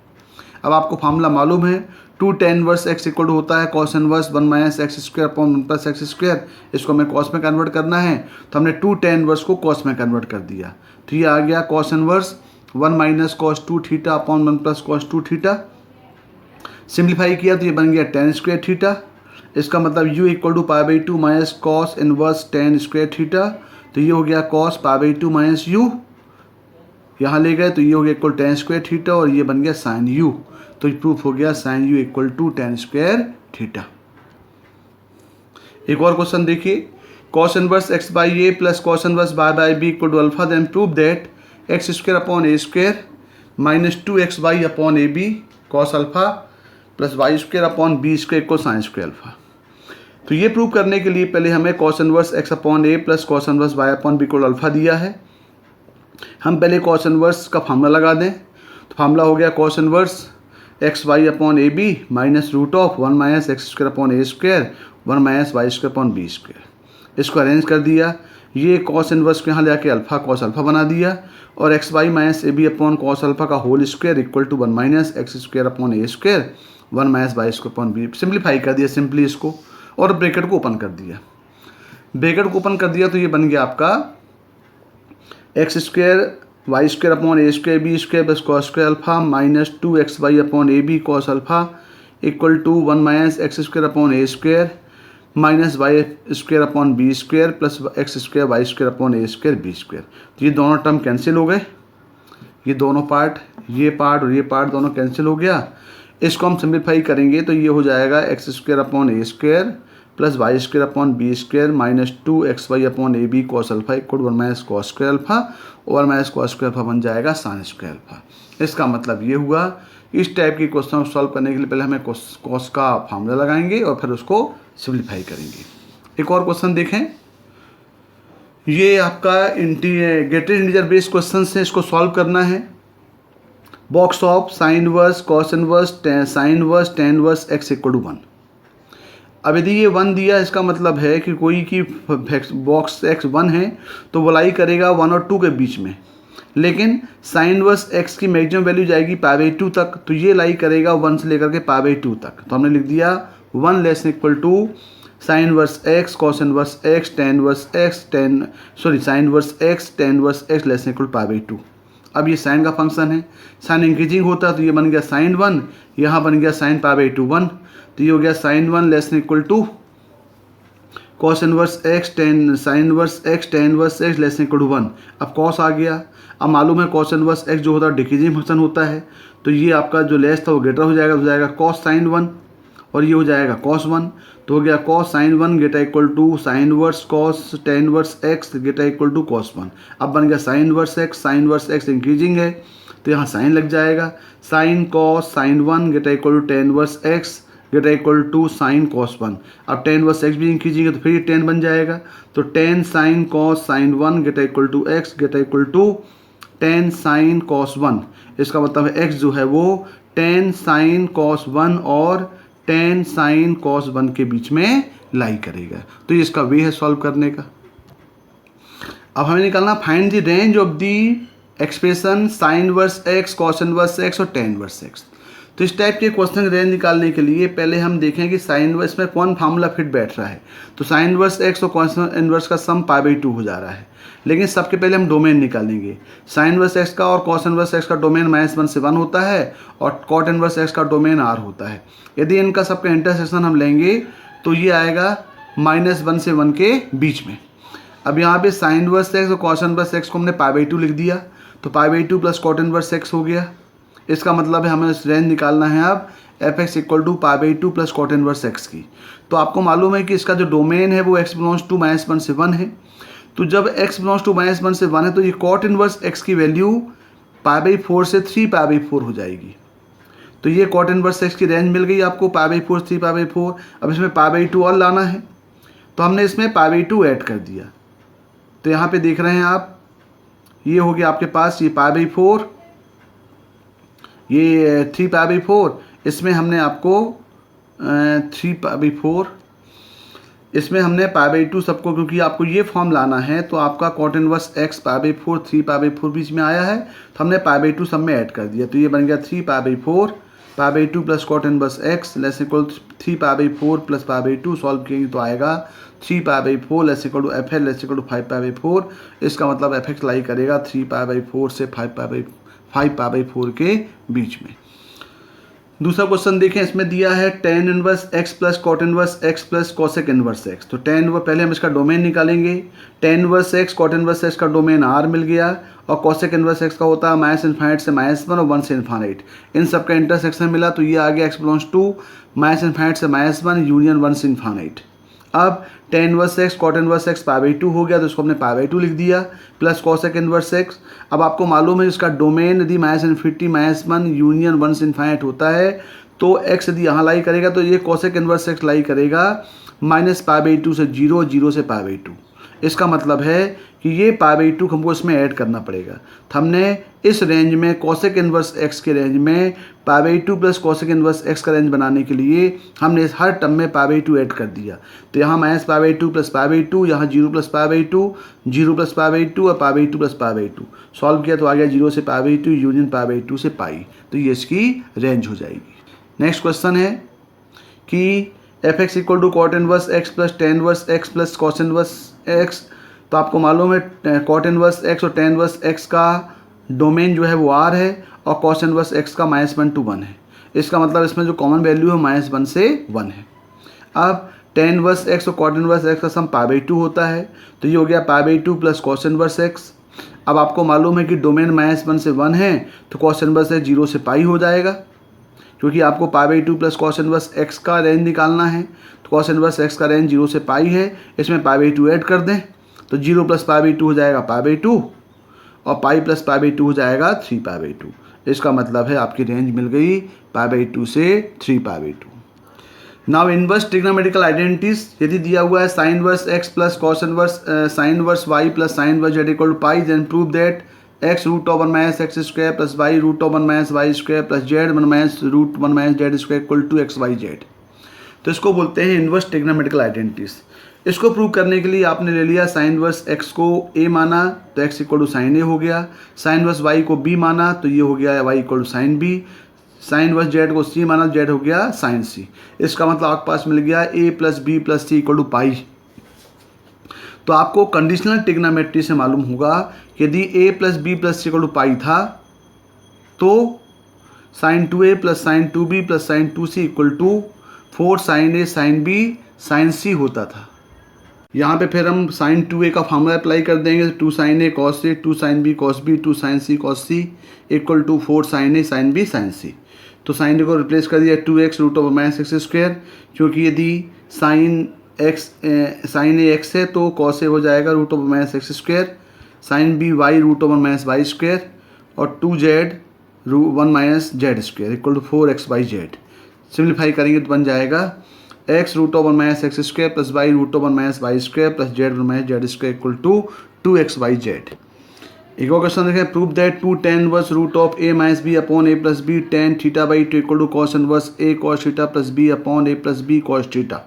अब आपको फार्मूला मालूम है, 2 tan इनवर्स x इक्वल होता है cos inverse 1 - x² upon 1 + x²। इसको हमें cos में कन्वर्ट करना है, तो हमने 2 tan इनवर्स को cos में कन्वर्ट कर दिया, तो ये आ गया cos inverse 1 - cos 2 theta upon 1 + cos 2 theta. Simplify किया तो ये बन गया tan² थीटा। इसका मतलब u = π/2 - cos inverse tan² theta, तो ये हो गया cos π/2 - u, यहाँ ले गए तो ये हो गया इक्वल tan² थीटा और ये बन गया sin u, तो प्रूफ हो गया sin u = tan² थीटा। एक और क्वेश्चन देखिए, cos inverse x/a plus cos inverse y/b = alpha, then prove that x² upon a² - 2xy upon ab cos alpha plus y² upon b² = sin² alpha. तो ये prove करने के लिए पहले हमें cos inverse x upon a plus cos inverse y upon b = alpha दिया है। हम पहले cos इनवर्स का फार्मूला लगा दें, तो फार्मूला हो गया cos inverse xy upon ab minus √1 - x² upon a² 1 - y² upon b²। इसको अरेंज कर दिया, ये cos इनवर्स को यहाँ ले आके अल्फा cos अल्फा बना दिया और xy - ab upon cos alpha का whole square equal to 1 - x² upon a² 1 - y² अपॉन b। सिंप्लीफाई कर दिया सिंपली इसको और ब्रैकेट को ओपन कर दिया। ब्रैकेट को ओपन कर दिया तो ये बन गया आपका x² y² upon a² b² plus cos² alpha minus 2xy upon ab cos alpha equal to 1 - x² upon a² minus y² upon b² plus x² y² upon a² b²। तो ये दोनों टर्म कैंसिल हो गए, ये दोनों part, ये part और ये पार्ट दोनों कैंसिल हो गया। इसको हम सिंप्लीफाई करेंगे तो ये हो जाएगा x² upon a² plus y² upon b² minus 2xy upon ab cos alpha equal 1 - cos² alpha और 1 - cos² अल्फा बन जाएगा sin² अल्फा। इसका मतलब ये हुआ, इस टाइप के क्वेश्चन को सॉल्व करने के लिए पहले हमें cos का फार्मूला लगाएंगे और फिर उसको सिंप्लीफाई करेंगे। एक और क्वेश्चन देखें, ये आपका इंटीग्रेटेड इंटीजर बेस्ड क्वेश्चन है, इसको सॉल्व करना है। Box of sin inverse cos inverse sin inverse tan inverse x = 1। अब यदि ये 1 दिया, इसका मतलब है कि कोई की बॉक्स x 1 है तो वो लाई करेगा 1 और 2 के बीच में, लेकिन sin इनवर्स x की मैक्सिमम वैल्यू जाएगी π/2 तक, तो ये लाई करेगा 1 से लेकर के π/2 तक। तो हमने लिख दिया 1 <= sin inverse x cos inverse x tan inverse x sin inverse x tan inverse x <= π/2। अब ये साइन का फंक्शन है, साइन इंक्रीजिंग होता है तो ये बन गया sin 1, यहाँ बन गया sin π/2 1, तो ये हो गया sin 1 <= cos inverse x sin inverse x tan inverse x <= 1। अब cos आ गया, अब मालूम है cos इनवर्स x जो होता है डिक्रीजिंग फंक्शन होता है, तो ये आपका जो लेस था वो ग्रेटर हो जाएगा cos sin 1 और ये हो जाएगा cos 1, तो हो गया cos sin 1 > sin inverse cos tan inverse x > cos 1। अब बन गया sin इनवर्स x इंक्रीजिंग है तो यहाँ साइन लग जाएगा, sine cos sine 1 get equal to tan inverse x get equal to sine cos 1। अब टेन इनवर्स एक्स भी खींचेंगे तो फिर ये 10 बन जाएगा, तो 10 sine cos sine 1 get equal to x get equal to 10 sine cos 1। इसका मतलब है एक्स जो है वो 10 साइन कॉस 1 और 10 साइन कॉस 1 के बीच में लाई करेगा। तो ये इसका वे है सॉल्व करने का। अब हमें निकालना find the range of the expression sign inverse x cos inverse x और टेन इनवर्स एक्स। तो इस टाइप के क्वेश्चन की रेंज निकालने के लिए पहले हम देखें कि साइन इनवर्स में कौन फार्मूला फिट बैठ रहा है। तो साइन इनवर्स एक्स और कॉस इनवर्स का सम π/2 हो जा रहा है, लेकिन सबके पहले हम डोमेन निकालेंगे। साइन इनवर्स एक्स का और कॉस इनवर्स एक्स का डोमेन -1 से 1 होता है और कॉट इनवर्स एक्स का डोमेन R होता है। यदि इनका सबका इंटरसेक्शन हम लेंगे तो ये आएगा -1 से 1 के बीच में। अब यहाँ पे साइन इनवर्स एक्स और कॉस इनवर्स एक्स को हमने π/2 लिख दिया, तो π/2 प्लस कॉट इनवर्स एक्स हो गया। इसका मतलब है हमें रेंज निकालना है अब F x equal to π/2 plus cot inverse x की। तो आपको मालूम है कि इसका जो डोमेन है वो x बिलोंग्स टू -1 से 1 है। तो जब x बिलोंग्स टू -1 से 1 है तो ये कॉट इनवर्स x की वैल्यू π/4 से 3π/4 हो जाएगी। तो ये कॉट इनवर्स एक्स की रेंज मिल गई आपको π/4 3π/4। अब इसमें π/2 और लाना है, तो हमने इसमें π/2 ऐड कर दिया। तो यहाँ पे देख रहे हैं आप, ये हो गया आपके पास ये π/4, ये 3π/4, इसमें हमने आपको 3π/4, इसमें हमने π/2 सबको, क्योंकि आपको ये फॉर्म लाना है तो आपका कॉट इनवर्स एक्स π/4 3π/4 बीच में आया है, तो हमने π/2 सब में ऐड कर दिया। तो ये बन गया 3π/4 π/2 plus cot inverse x less equal 3π/4 plus π/2 solve किएंगे तो आएगा 3π/4 less equal to F L less equal to 5π/4। इसका मतलब एफ एक्स लाई करेगा 3π/4 से 5π/4 के बीच में। दूसरा क्वेश्चन देखें, इसमें दिया है tan inverse x plus cot inverse x plus cosec inverse x. तो टेन इनवर्स, पहले हम इसका डोमेन निकालेंगे। Tan inverse x cot inverse x का डोमेन R मिल गया और कॉसेक इनवर्स एक्स का होता है -∞ से -1 और 1 से ∞। इन सब का इंटरसेक्शन मिला तो ये आ गया x बिलोंग्स टू -∞ से -1 यूनियन 1 से ∞। अब tan inverse x cot inverse x π/2 हो गया, तो इसको हमने π/2 लिख दिया प्लस कॉसेक इनवर्स एक्स। अब आपको मालूम है इसका डोमेन यदि -∞ -1 यूनियन 1 से ∞ होता है तो x यदि यहाँ लाई करेगा तो ये कॉसेक इनवर्स एक्स लाई करेगा -π/2 से 0 0 से π/2। इसका मतलब है कि ये π/2 हमको इसमें ऐड करना पड़ेगा। तो हमने इस रेंज में कॉसेक इनवर्स एक्स के रेंज में π/2 प्लस कॉसेक इनवर्स एक्स का रेंज बनाने के लिए हमने इस हर टर्म में π/2 ऐड कर दिया। तो यहाँ -π/2 प्लस π/2, यहाँ 0 प्लस π/2, 0 प्लस π/2 और π/2 प्लस π/2 सॉल्व किया तो आ गया 0 से π/2 यूनियन π/2 से π। तो ये इसकी रेंज हो जाएगी। नेक्स्ट क्वेश्चन है कि f x equal to cot inverse x plus tan inverse x plus cos inverse x. तो आपको मालूम है कॉट इनवर्स एक्स और टेन इनवर्स एक्स का डोमेन जो है वो R है और कॉस इनवर्स एक्स का -1 to 1 है। इसका मतलब इसमें जो कॉमन वैल्यू है -1 से 1 है। अब टेन इनवर्स एक्स और कॉट इनवर्स एक्स का सम π/2 होता है, तो ये हो गया π/2 प्लस कॉस इनवर्स एक्स। अब आपको मालूम है कि डोमेन -1 से 1 है तो कॉस इनवर्स एक्स 0 से π हो जाएगा, क्योंकि आपको π/2 प्लस कॉस इनवर्स एक्स का रेंज निकालना है। तो कॉस इनवर्स एक्स का रेंज 0 से π है, इसमें π/2 ऐड कर दें तो 0 प्लस π/2 हो जाएगा π/2 और π प्लस π/2 हो जाएगा 3π/2। इसका मतलब है आपकी रेंज मिल गई π/2 से 3π/2। नाउ इनवर्स ट्रिग्नोमेट्रिकल आइडेंटिटीज, यदि दिया हुआ है sine inverse x plus cos inverse sine inverse Y plus sine inverse Z equal to pi, then prove that x √1 - x square plus y √1 - y square plus z √1 - z square equal to XYZ। तो इसको बोलते हैं inverse trigonometrical identities. इसको prove करने के लिए आपने ले लिया साइन इनवर्स x को a माना तो x equal to sine a हो गया, साइन इनवर्स y को b माना तो ये हो गया y equal to sine b, sine inverse z को c माना z हो गया साइन c। इसका मतलब आपके पास मिल गया a plus b plus c equal to pi. तो आपको कंडीशनल ट्रिग्नोमेट्री से मालूम होगा कि यदि a plus b plus c equal to pi था तो sine 2a plus sine 2b plus sine 2c equal to 4 sine a sine b sine c होता था। यहाँ पे फिर हम साइन 2a का फार्मूला अप्लाई कर देंगे, 2 sine a cos a 2 sine b cos b 2 sine c cos c equal to 4 sine a sine b sine c। तो साइन a को रिप्लेस कर दिया 2x √1 - x स्क्वायर, क्योंकि यदि साइन a x है तो कॉस a हो जाएगा √1 - x square, sine b y √1 - y square और 2z 1 minus z square equal to 4x/z। Simplify करेंगे तो बन जाएगा x √1 minus x square plus y √1 minus y square plus z minus z square equal to 2x/z। एक और question देखें, prove that 2 tan inverse root of a minus b upon a plus b tan θ/2 equal to cos inverse a cos θ plus b upon a plus b cos θ।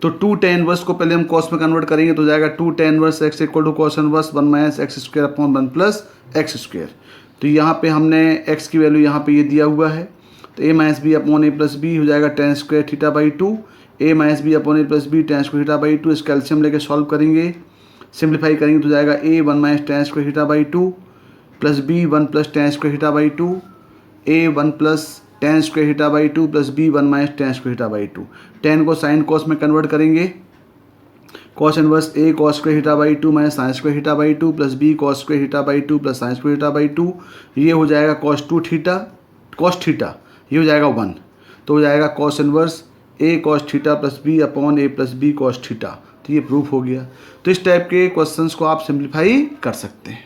तो 2 tan inverse को पहले हम cos में convert करेंगे तो हो जाएगा 2 tan inverse x equal to cos inverse 1 minus x square upon 1 plus x square. तो यहाँ पे हमने x की वैल्यू यहाँ पे ये दिया हुआ है, तो a minus b upon a plus b हो जाएगा tan square θ/2, a minus b upon a plus b tan square θ/2। इस कैल्शियम लेके सॉल्व करेंगे, सिंप्लीफाई करेंगे तो हो जाएगा a 1 minus tan square θ/2 plus b 1 plus tan square θ/2, a 1 plus tan square θ/2 plus b 1 minus tan square θ/2। tan को sine cos में convert करेंगे, cos inverse a cos square θ/2 minus sin square θ/2 plus b cos square θ/2 plus sin square θ/2। ये हो जाएगा cos 2 theta cos theta, ये हो जाएगा 1, तो हो जाएगा cos inverse a cos theta plus b upon a plus b cos theta. तो ये प्रूफ हो गया। तो इस टाइप के क्वेश्चंस को आप सिंप्लीफाई कर सकते हैं।